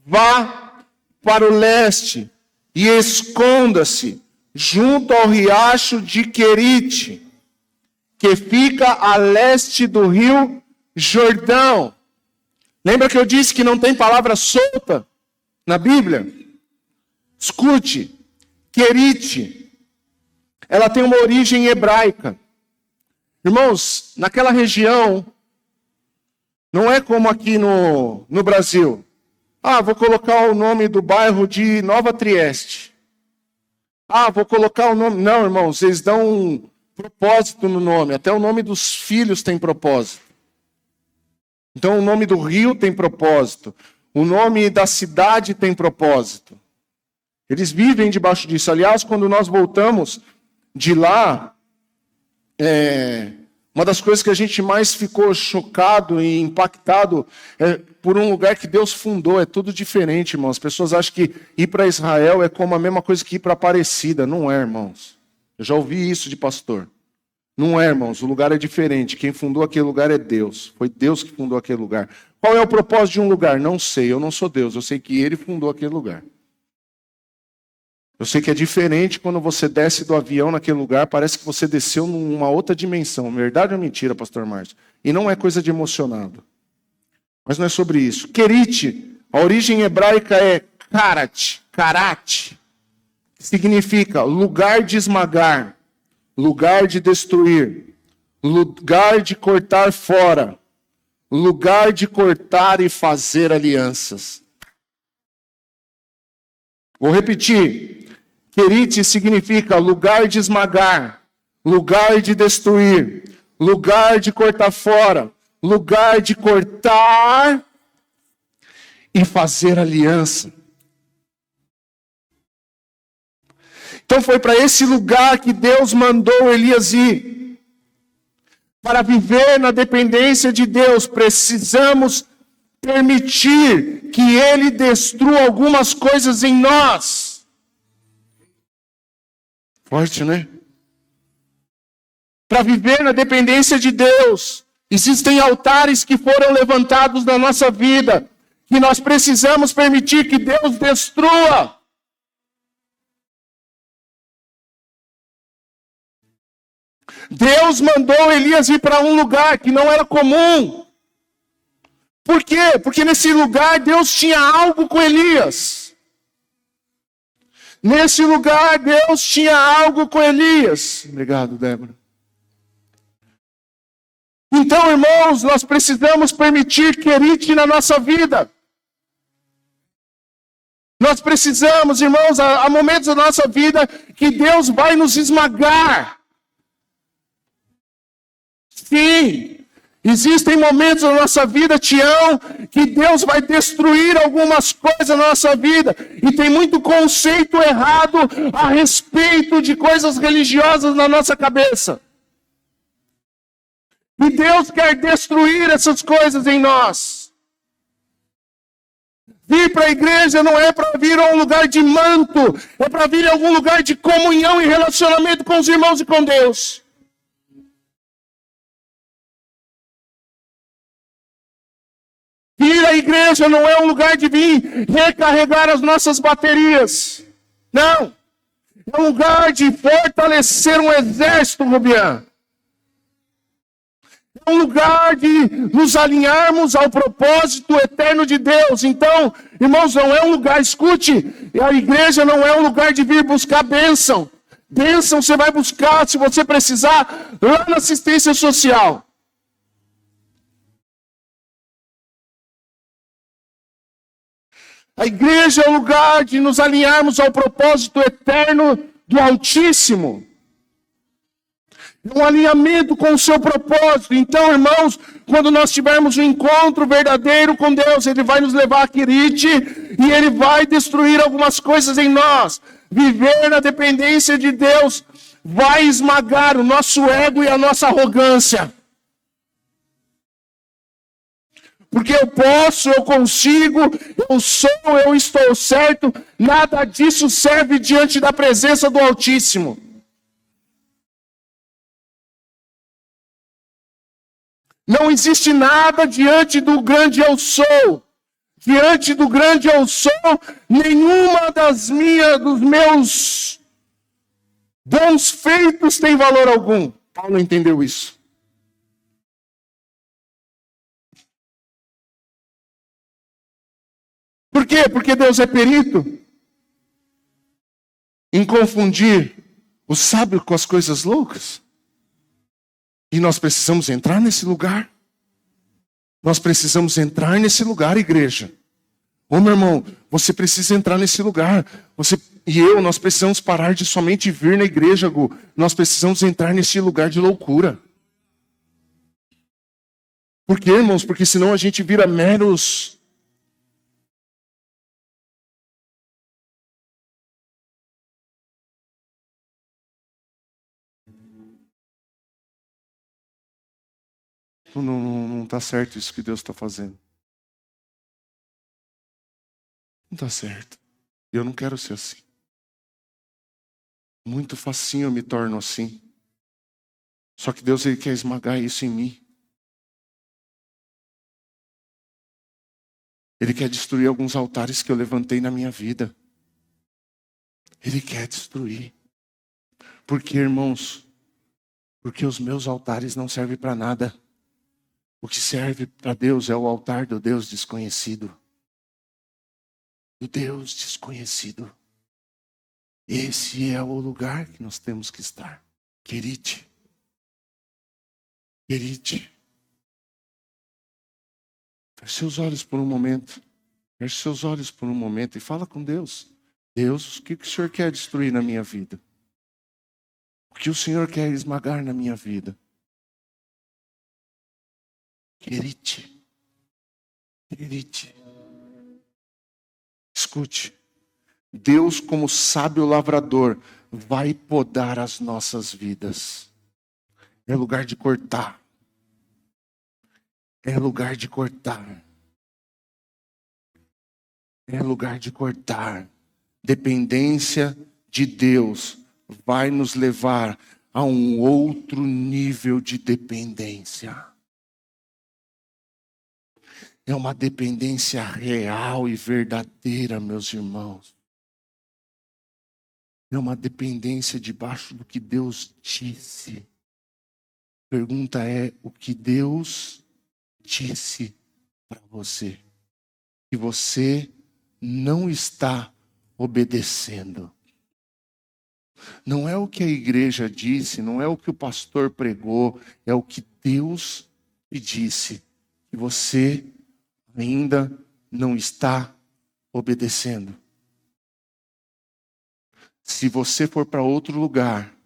Vá para o leste e esconda-se junto ao riacho de Querite, que fica a leste do rio Jordão. Lembra que eu disse que não tem palavra solta na Bíblia? Escute, Querite, ela tem uma origem hebraica. Irmãos, naquela região, não é como aqui no Brasil. Vou colocar o nome do bairro de Nova Trieste. Vou colocar o nome... Não, irmãos, eles dão um propósito no nome. Até o nome dos filhos tem propósito. Então, o nome do rio tem propósito. O nome da cidade tem propósito. Eles vivem debaixo disso. Aliás, quando nós voltamos de lá, uma das coisas que a gente mais ficou chocado e impactado é por um lugar que Deus fundou. É tudo diferente, irmãos. As pessoas acham que ir para Israel é como a mesma coisa que ir para Aparecida. Não é, irmãos. Eu já ouvi isso de pastor. Não é, irmãos. O lugar é diferente. Quem fundou aquele lugar é Deus. Foi Deus que fundou aquele lugar. Qual é o propósito de um lugar? Não sei. Eu não sou Deus. Eu sei que Ele fundou aquele lugar. Eu sei que é diferente quando você desce do avião naquele lugar, parece que você desceu numa outra dimensão. Verdade ou mentira, pastor Márcio? E não é coisa de emocionado. Mas não é sobre isso. Querite, a origem hebraica é karat, que significa lugar de esmagar, lugar de destruir, lugar de cortar fora, lugar de cortar e fazer alianças. Vou repetir. Querite significa lugar de esmagar, lugar de destruir, lugar de cortar fora, lugar de cortar e fazer aliança. Então foi para esse lugar que Deus mandou Elias ir. Para viver na dependência de Deus, precisamos permitir que Ele destrua algumas coisas em nós. Forte, né? Para viver na dependência de Deus, existem altares que foram levantados na nossa vida, que nós precisamos permitir que Deus destrua. Deus mandou Elias ir para um lugar que não era comum. Por quê? Porque nesse lugar Deus tinha algo com Elias. Nesse lugar Deus tinha algo com Elias. Obrigado, Débora. Então, irmãos, nós precisamos permitir querite na nossa vida. Nós precisamos, irmãos, há momentos da nossa vida que Deus vai nos esmagar. Sim, existem momentos na nossa vida, Tião, que Deus vai destruir algumas coisas na nossa vida. E tem muito conceito errado a respeito de coisas religiosas na nossa cabeça. E Deus quer destruir essas coisas em nós. Vir para a igreja não é para vir a um lugar de manto, é para vir a algum lugar de comunhão e relacionamento com os irmãos e com Deus. Ir à igreja não é um lugar de vir recarregar as nossas baterias. Não. É um lugar de fortalecer um exército, Rubian. É um lugar de nos alinharmos ao propósito eterno de Deus. Então, irmãos, não é um lugar, escute, a igreja não é um lugar de vir buscar bênção. Bênção você vai buscar, se você precisar, lá na assistência social. A igreja é o lugar de nos alinharmos ao propósito eterno do Altíssimo. É um alinhamento com o seu propósito. Então, irmãos, quando nós tivermos um encontro verdadeiro com Deus, Ele vai nos levar a querite e Ele vai destruir algumas coisas em nós. Viver na dependência de Deus vai esmagar o nosso ego e a nossa arrogância. Porque eu posso, eu consigo, eu sou, eu estou certo, nada disso serve diante da presença do Altíssimo. Não existe nada diante do grande eu sou. Diante do grande eu sou, nenhuma dos meus bons feitos tem valor algum. Paulo entendeu isso. Por quê? Porque Deus é perito em confundir o sábio com as coisas loucas. E nós precisamos entrar nesse lugar. Nós precisamos entrar nesse lugar, igreja. Ô meu irmão, você precisa entrar nesse lugar. Você e eu, nós precisamos parar de somente vir na igreja, Gu. Nós precisamos entrar nesse lugar de loucura. Por quê, irmãos? Porque senão a gente vira meros... Não está certo isso que Deus está fazendo. Não está certo. Eu não quero ser assim. Muito facinho eu me torno assim. Só que Deus, Ele quer esmagar isso em mim. Ele quer destruir alguns altares que eu levantei na minha vida. Ele quer destruir. Por quê, irmãos? Porque os meus altares não servem para nada. O que serve para Deus é o altar do Deus desconhecido. Do Deus desconhecido. Esse é o lugar que nós temos que estar. Querite. Querite. Feche seus olhos por um momento. Feche seus olhos por um momento e fala com Deus. Deus, o que o Senhor quer destruir na minha vida? O que o Senhor quer esmagar na minha vida? Querite. Querite. Escute, Deus, como sábio lavrador, vai podar as nossas vidas. É lugar de cortar. É lugar de cortar. É lugar de cortar. Dependência de Deus vai nos levar a um outro nível de dependência. É uma dependência real e verdadeira, meus irmãos. É uma dependência debaixo do que Deus disse. A pergunta é: o que Deus disse para você? Que você não está obedecendo. Não é o que a igreja disse, não é o que o pastor pregou, é o que Deus lhe disse. E você ainda não está obedecendo. Se você for para outro lugar,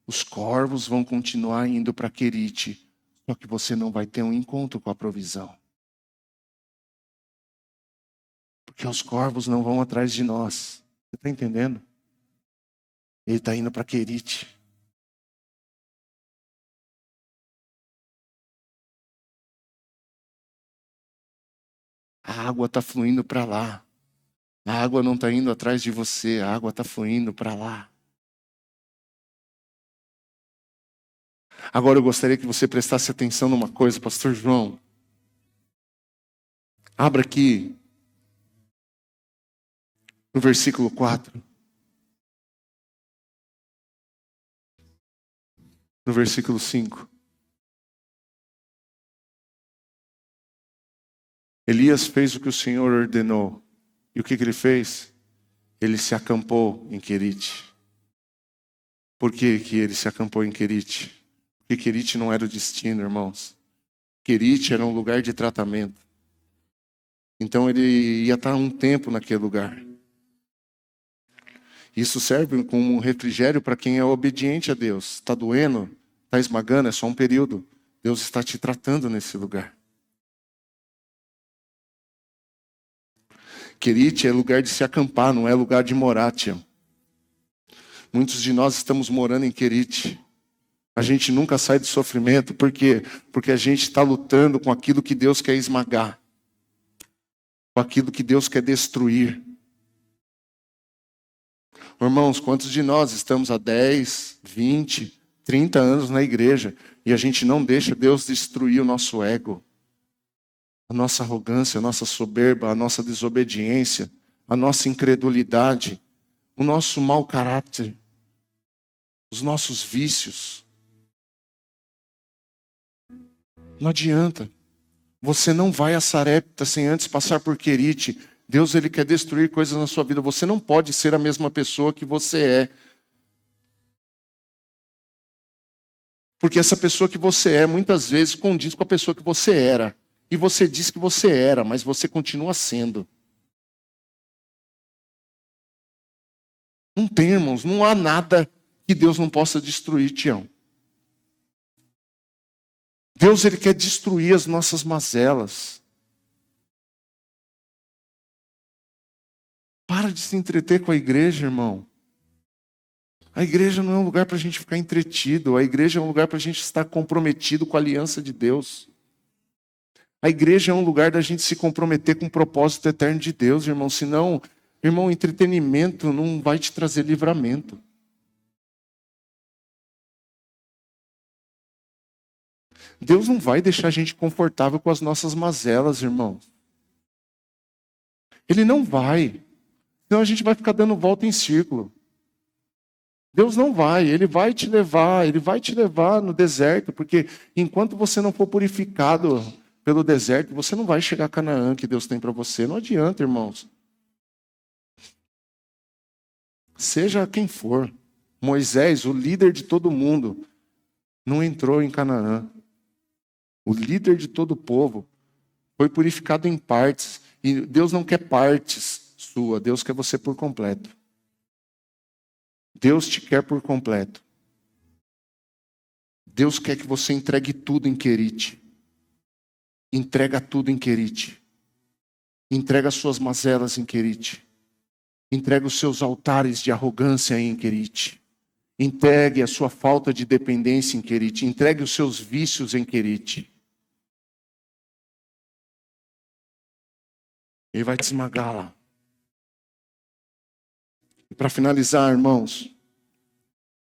os corvos vão continuar indo para Querite, só que você não vai ter um encontro com a provisão. Porque os corvos não vão atrás de nós. Você está entendendo? Ele está indo para Querite. A água está fluindo para lá. A água não está indo atrás de você, a água está fluindo para lá. Agora eu gostaria que você prestasse atenção numa coisa, pastor João. Abra aqui no versículo 4. No versículo 5. Elias fez o que o Senhor ordenou. E o que ele fez? Ele se acampou em Querite. Por que ele se acampou em Querite? Porque Querite não era o destino, irmãos. Querite era um lugar de tratamento. Então ele ia estar um tempo naquele lugar. Isso serve como um refrigério para quem é obediente a Deus. Está doendo? Está esmagando? É só um período. Deus está te tratando nesse lugar. Querite é lugar de se acampar, não é lugar de morar, Tião. Muitos de nós estamos morando em Querite. A gente nunca sai do sofrimento. Por quê? Porque a gente está lutando com aquilo que Deus quer esmagar. Com aquilo que Deus quer destruir. Irmãos, quantos de nós estamos há 10, 20, 30 anos na igreja e a gente não deixa Deus destruir o nosso ego, a nossa arrogância, a nossa soberba, a nossa desobediência, a nossa incredulidade, o nosso mau caráter, os nossos vícios. Não adianta. Você não vai a Sarepta sem antes passar por Querite. Deus, ele quer destruir coisas na sua vida. Você não pode ser a mesma pessoa que você é. Porque essa pessoa que você é, muitas vezes, condiz com a pessoa que você era. E você diz que você era, mas você continua sendo. Não tem, irmãos, não há nada que Deus não possa destruir, Tião. Deus, ele quer destruir as nossas mazelas. Para de se entreter com a igreja, irmão. A igreja não é um lugar para a gente ficar entretido. A igreja é um lugar para a gente estar comprometido com a aliança de Deus. A igreja é um lugar da gente se comprometer com o propósito eterno de Deus, irmão. Senão, irmão, entretenimento não vai te trazer livramento. Deus não vai deixar a gente confortável com as nossas mazelas, irmão. Ele não vai. Senão a gente vai ficar dando volta em círculo. Deus não vai, Ele vai te levar no deserto, porque enquanto você não for purificado pelo deserto, você não vai chegar a Canaã que Deus tem para você. Não adianta, irmãos. Seja quem for, Moisés, o líder de todo mundo, não entrou em Canaã. O líder de todo o povo foi purificado em partes. E Deus não quer partes sua, Deus quer você por completo. Deus te quer por completo. Deus quer que você entregue tudo em Querite. Entrega tudo em Querite. Entrega as suas mazelas em Querite. Entregue os seus altares de arrogância em Querite. Entregue a sua falta de dependência em Querite. Entregue os seus vícios em Querite. Ele vai te esmagar lá. E para finalizar, irmãos,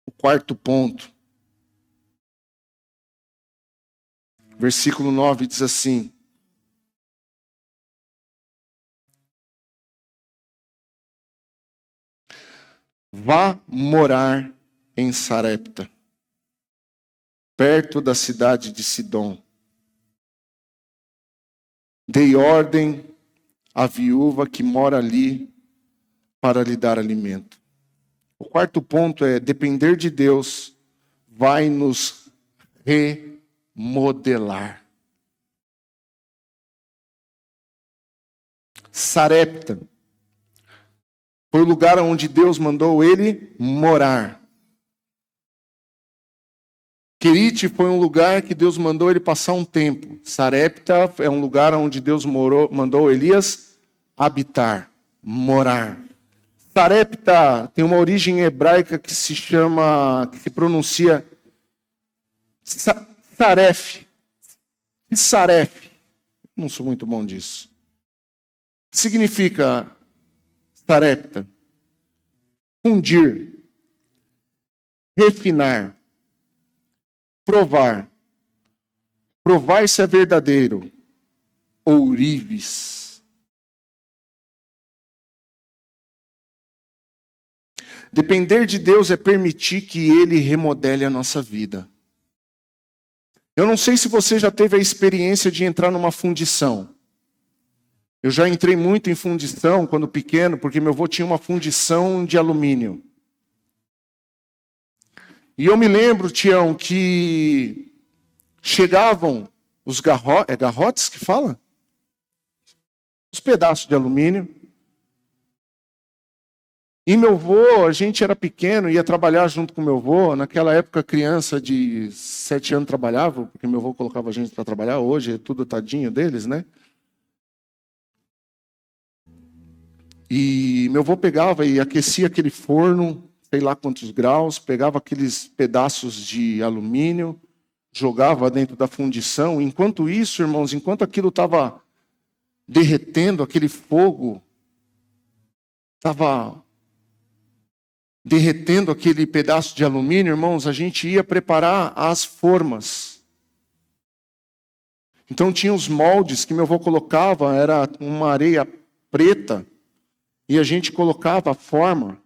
o quarto ponto. Versículo 9 diz assim: vá morar em Sarepta, perto da cidade de Sidom. Dei ordem à viúva que mora ali para lhe dar alimento. O quarto ponto é: depender de Deus vai nos remodelar. Sarepta foi o lugar onde Deus mandou ele morar. Querite foi um lugar que Deus mandou ele passar um tempo. Sarepta é um lugar onde Deus mandou Elias habitar, morar. Sarepta tem uma origem hebraica que se pronuncia Saref. Saref. Não sou muito bom disso. O que significa Sarepta? Fundir, refinar, provar. Provar se é verdadeiro. Ourives. Depender de Deus é permitir que Ele remodele a nossa vida. Eu não sei se você já teve a experiência de entrar numa fundição. Eu já entrei muito em fundição quando pequeno, porque meu avô tinha uma fundição de alumínio. E eu me lembro, Tião, que chegavam os garrotes que fala? Os pedaços de alumínio. E meu avô, a gente era pequeno, ia trabalhar junto com meu avô. Naquela época, criança de 7 anos trabalhava, porque meu avô colocava a gente para trabalhar. Hoje é tudo tadinho deles, né? E meu avô pegava e aquecia aquele forno, sei lá quantos graus, pegava aqueles pedaços de alumínio, jogava dentro da fundição. Enquanto isso, irmãos, enquanto aquilo estava derretendo, aquele fogo estava derretendo aquele pedaço de alumínio, irmãos, a gente ia preparar as formas. Então tinha os moldes que meu avô colocava, era uma areia preta, e a gente colocava a forma,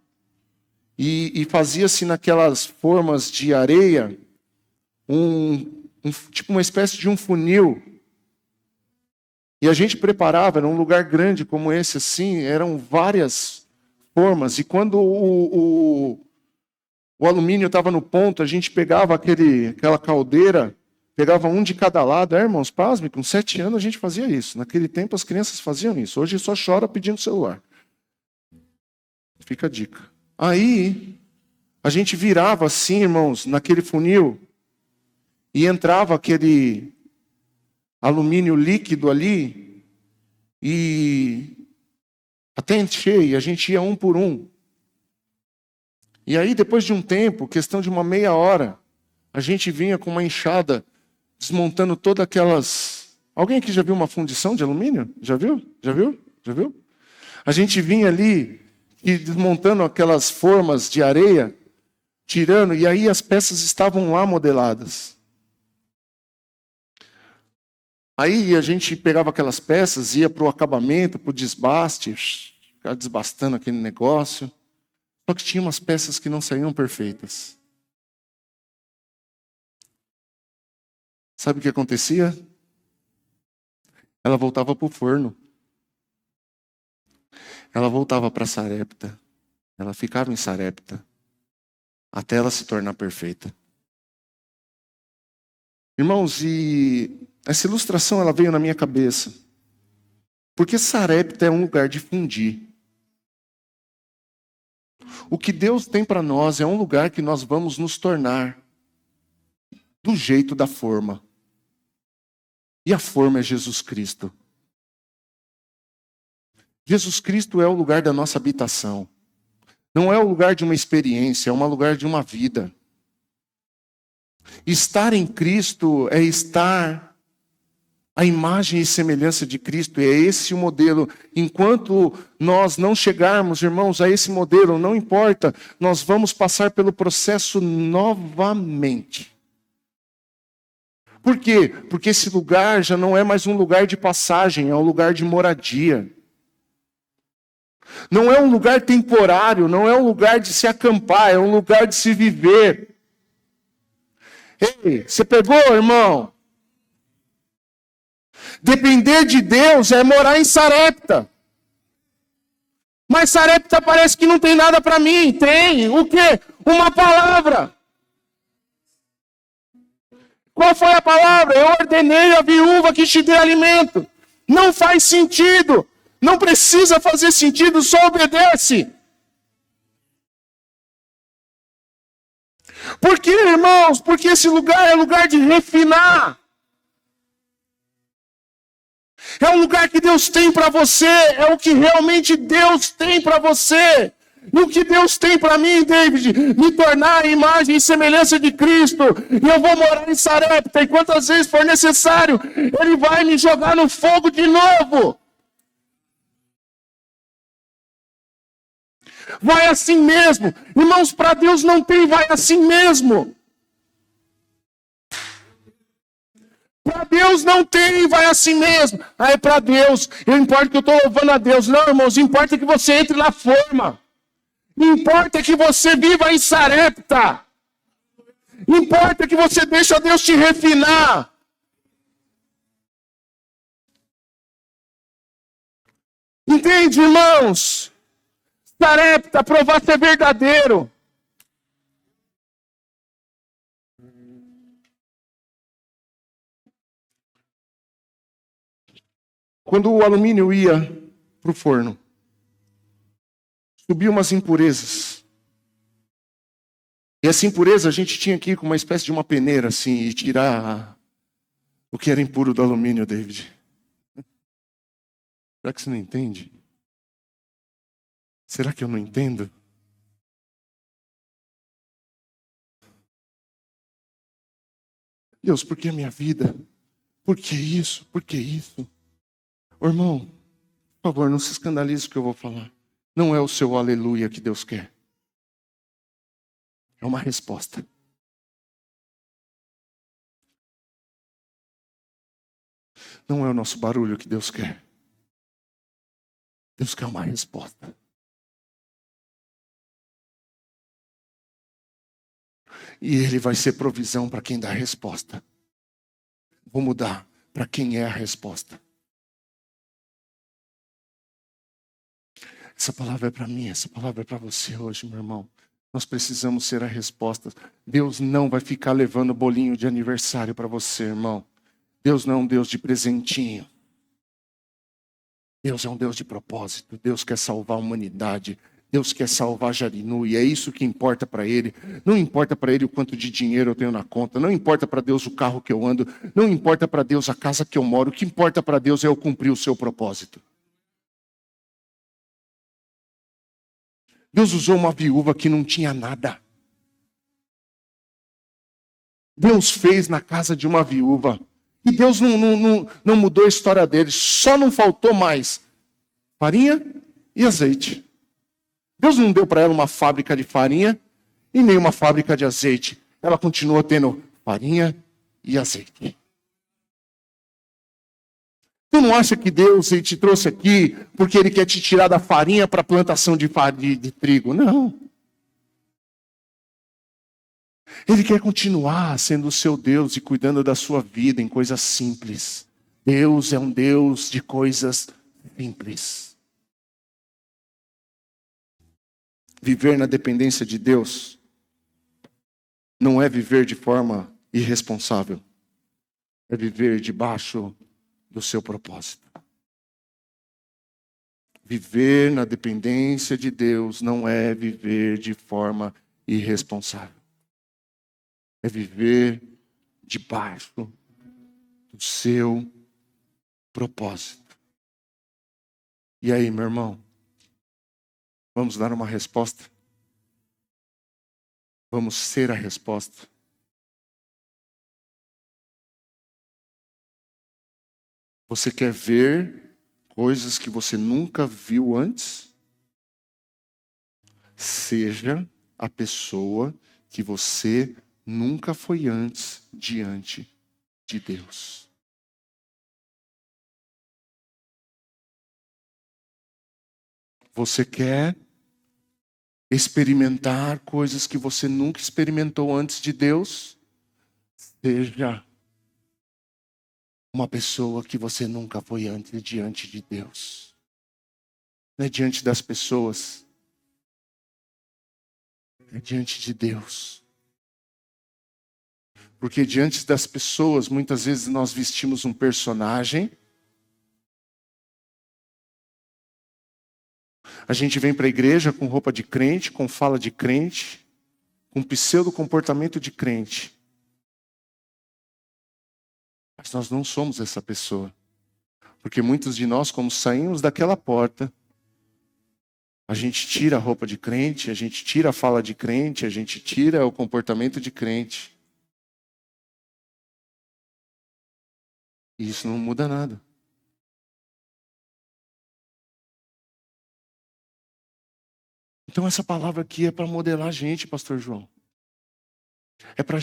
e fazia-se naquelas formas de areia, tipo uma espécie de um funil. E a gente preparava, era um lugar grande como esse assim, eram várias formas, e quando o alumínio estava no ponto, a gente pegava aquela caldeira, pegava um de cada lado. Irmãos, pasme, com 7 anos a gente fazia isso. Naquele tempo as crianças faziam isso. Hoje só chora pedindo celular. Fica a dica. Aí, a gente virava assim, irmãos, naquele funil, e entrava aquele alumínio líquido ali, e até encher, e a gente ia um por um. E aí, depois de um tempo, questão de uma meia hora, a gente vinha com uma enxada, desmontando todas aquelas... Alguém aqui já viu uma fundição de alumínio? Já viu? Já viu? Já viu? A gente vinha ali, e desmontando aquelas formas de areia, tirando, e aí as peças estavam lá modeladas. Aí a gente pegava aquelas peças, ia para o acabamento, para o desbaste, ficava desbastando aquele negócio. Só que tinha umas peças que não saíam perfeitas. Sabe o que acontecia? Ela voltava para o forno. Ela voltava para Sarepta. Ela ficava em Sarepta. Até ela se tornar perfeita. Irmãos, e essa ilustração ela veio na minha cabeça. Porque Sarepta é um lugar de fundir. O que Deus tem para nós é um lugar que nós vamos nos tornar do jeito da forma. E a forma é Jesus Cristo. Jesus Cristo é o lugar da nossa habitação. Não é o lugar de uma experiência, é um lugar de uma vida. Estar em Cristo é estar à imagem e semelhança de Cristo. E é esse o modelo. Enquanto nós não chegarmos, irmãos, a esse modelo, não importa, nós vamos passar pelo processo novamente. Por quê? Porque esse lugar já não é mais um lugar de passagem, é um lugar de moradia. Não é um lugar temporário, não é um lugar de se acampar, é um lugar de se viver. Ei, você pegou, irmão? Depender de Deus é morar em Sarepta. Mas Sarepta parece que não tem nada para mim. Tem. O quê? Uma palavra. Qual foi a palavra? Eu ordenei a viúva que te dê alimento. Não faz sentido. Não precisa fazer sentido, só obedece. Por quê, irmãos? Porque esse lugar é lugar de refinar. É um lugar que Deus tem para você. É o que realmente Deus tem para você. E o que Deus tem para mim, David? Me tornar a imagem e semelhança de Cristo. E eu vou morar em Sarepta. E quantas vezes for necessário, Ele vai me jogar no fogo de novo. Vai assim mesmo. Irmãos, para Deus não tem vai assim mesmo. Para Deus não tem, vai assim mesmo. Aí para Deus, não importa que eu estou louvando a Deus. Não, irmãos, importa que você entre na forma. Importa que você viva em Sarepta. Importa que você deixe Deus te refinar. Entende, irmãos? Sarepta, provar ser verdadeiro. Quando o alumínio ia para o forno, subiam umas impurezas. E essa impureza a gente tinha que ir com uma espécie de uma peneira assim e tirar o que era impuro do alumínio, David. Será que você não entende? Será que eu não entendo? Deus, por que a minha vida? Por que isso? Por que isso? Ô, irmão, por favor, não se escandalize com o que eu vou falar. Não é o seu aleluia que Deus quer. É uma resposta. Não é o nosso barulho que Deus quer. Deus quer uma resposta. E Ele vai ser provisão para quem dá a resposta. Vou mudar para quem é a resposta. Essa palavra é para mim, essa palavra é para você hoje, meu irmão. Nós precisamos ser a resposta. Deus não vai ficar levando bolinho de aniversário para você, irmão. Deus não é um Deus de presentinho. Deus é um Deus de propósito. Deus quer salvar a humanidade. Deus quer salvar Jarinu. E é isso que importa para Ele. Não importa para Ele o quanto de dinheiro eu tenho na conta. Não importa para Deus o carro que eu ando. Não importa para Deus a casa que eu moro. O que importa para Deus é eu cumprir o seu propósito. Deus usou uma viúva que não tinha nada. Deus fez na casa de uma viúva. E Deus não mudou a história dele. Só não faltou mais farinha e azeite. Deus não deu para ela uma fábrica de farinha e nem uma fábrica de azeite. Ela continua tendo farinha e azeite. Tu não acha que Deus te trouxe aqui porque Ele quer te tirar da farinha para a plantação de trigo? Não. Ele quer continuar sendo o seu Deus e cuidando da sua vida em coisas simples. Deus é um Deus de coisas simples. Viver na dependência de Deus não é viver de forma irresponsável. É viver debaixo do seu propósito. Viver na dependência de Deus não é viver de forma irresponsável. É viver debaixo do seu propósito. E aí, meu irmão? Vamos dar uma resposta? Vamos ser a resposta? Você quer ver coisas que você nunca viu antes? Seja a pessoa que você nunca foi antes diante de Deus. Você quer experimentar coisas que você nunca experimentou antes de Deus? Seja uma pessoa que você nunca foi antes diante de Deus. Não é diante das pessoas, é diante de Deus. Porque diante das pessoas, muitas vezes nós vestimos um personagem. A gente vem para a igreja com roupa de crente, com fala de crente, com pseudo comportamento de crente. Mas nós não somos essa pessoa. Porque muitos de nós, como saímos daquela porta, a gente tira a roupa de crente, a gente tira a fala de crente, a gente tira o comportamento de crente. E isso não muda nada. Então essa palavra aqui é para modelar a gente, pastor João. É para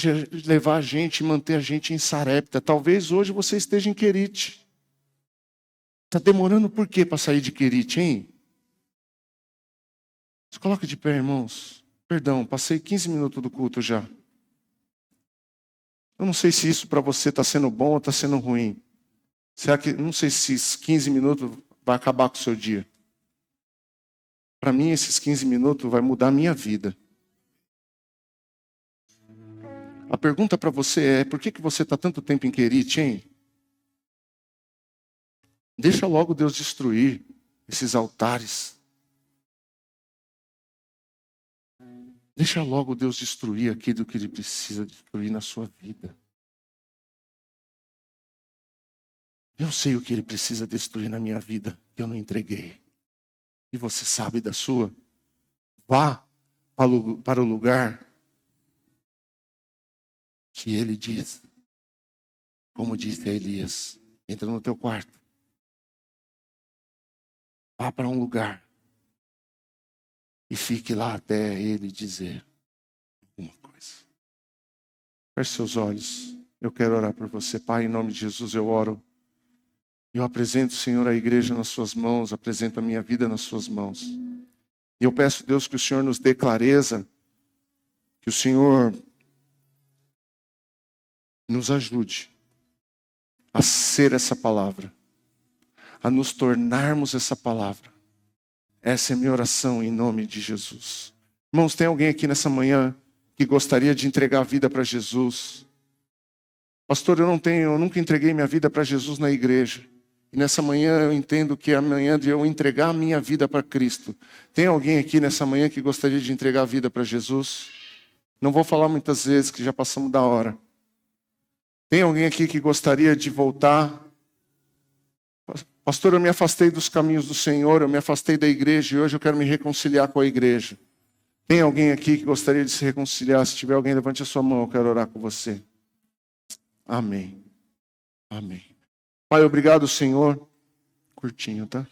levar a gente e manter a gente em Sarepta. Talvez hoje você esteja em Querite. Está demorando por quê para sair de Querite, hein? Se coloca de pé, irmãos. Perdão, passei 15 minutos do culto já. Eu não sei se isso para você está sendo bom ou está sendo ruim. Será que, não sei se esses 15 minutos vai acabar com o seu dia. Para mim, esses 15 minutos vai mudar a minha vida. A pergunta para você é, por que você está tanto tempo em Querite, hein? Deixa logo Deus destruir esses altares. Deixa logo Deus destruir aquilo que Ele precisa destruir na sua vida. Eu sei o que Ele precisa destruir na minha vida, que eu não entreguei. E você sabe da sua. Vá para o lugar que Ele diz. Como disse a Elias, entra no teu quarto. Vá para um lugar. E fique lá até Ele dizer alguma coisa. Feche seus olhos. Eu quero orar por você. Pai, em nome de Jesus eu oro. Eu apresento, Senhor, a igreja nas suas mãos, apresento a minha vida nas suas mãos. E eu peço, Deus, que o Senhor nos dê clareza, que o Senhor nos ajude a ser essa palavra, a nos tornarmos essa palavra. Essa é a minha oração em nome de Jesus. Irmãos, tem alguém aqui nessa manhã que gostaria de entregar a vida para Jesus? Pastor, eu nunca entreguei minha vida para Jesus na igreja. E nessa manhã eu entendo que é a manhã de eu entregar a minha vida para Cristo. Tem alguém aqui nessa manhã que gostaria de entregar a vida para Jesus? Não vou falar muitas vezes, que já passamos da hora. Tem alguém aqui que gostaria de voltar? Pastor, eu me afastei dos caminhos do Senhor, eu me afastei da igreja e hoje eu quero me reconciliar com a igreja. Tem alguém aqui que gostaria de se reconciliar? Se tiver alguém, levante a sua mão, eu quero orar com você. Amém. Amém. Pai, obrigado, Senhor. Curtinho, tá?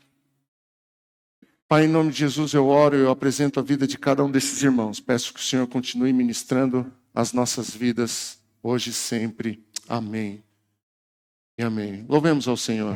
Pai, em nome de Jesus eu oro, eu apresento a vida de cada um desses irmãos. Peço que o Senhor continue ministrando as nossas vidas, hoje e sempre. Amém. E amém. Louvemos ao Senhor.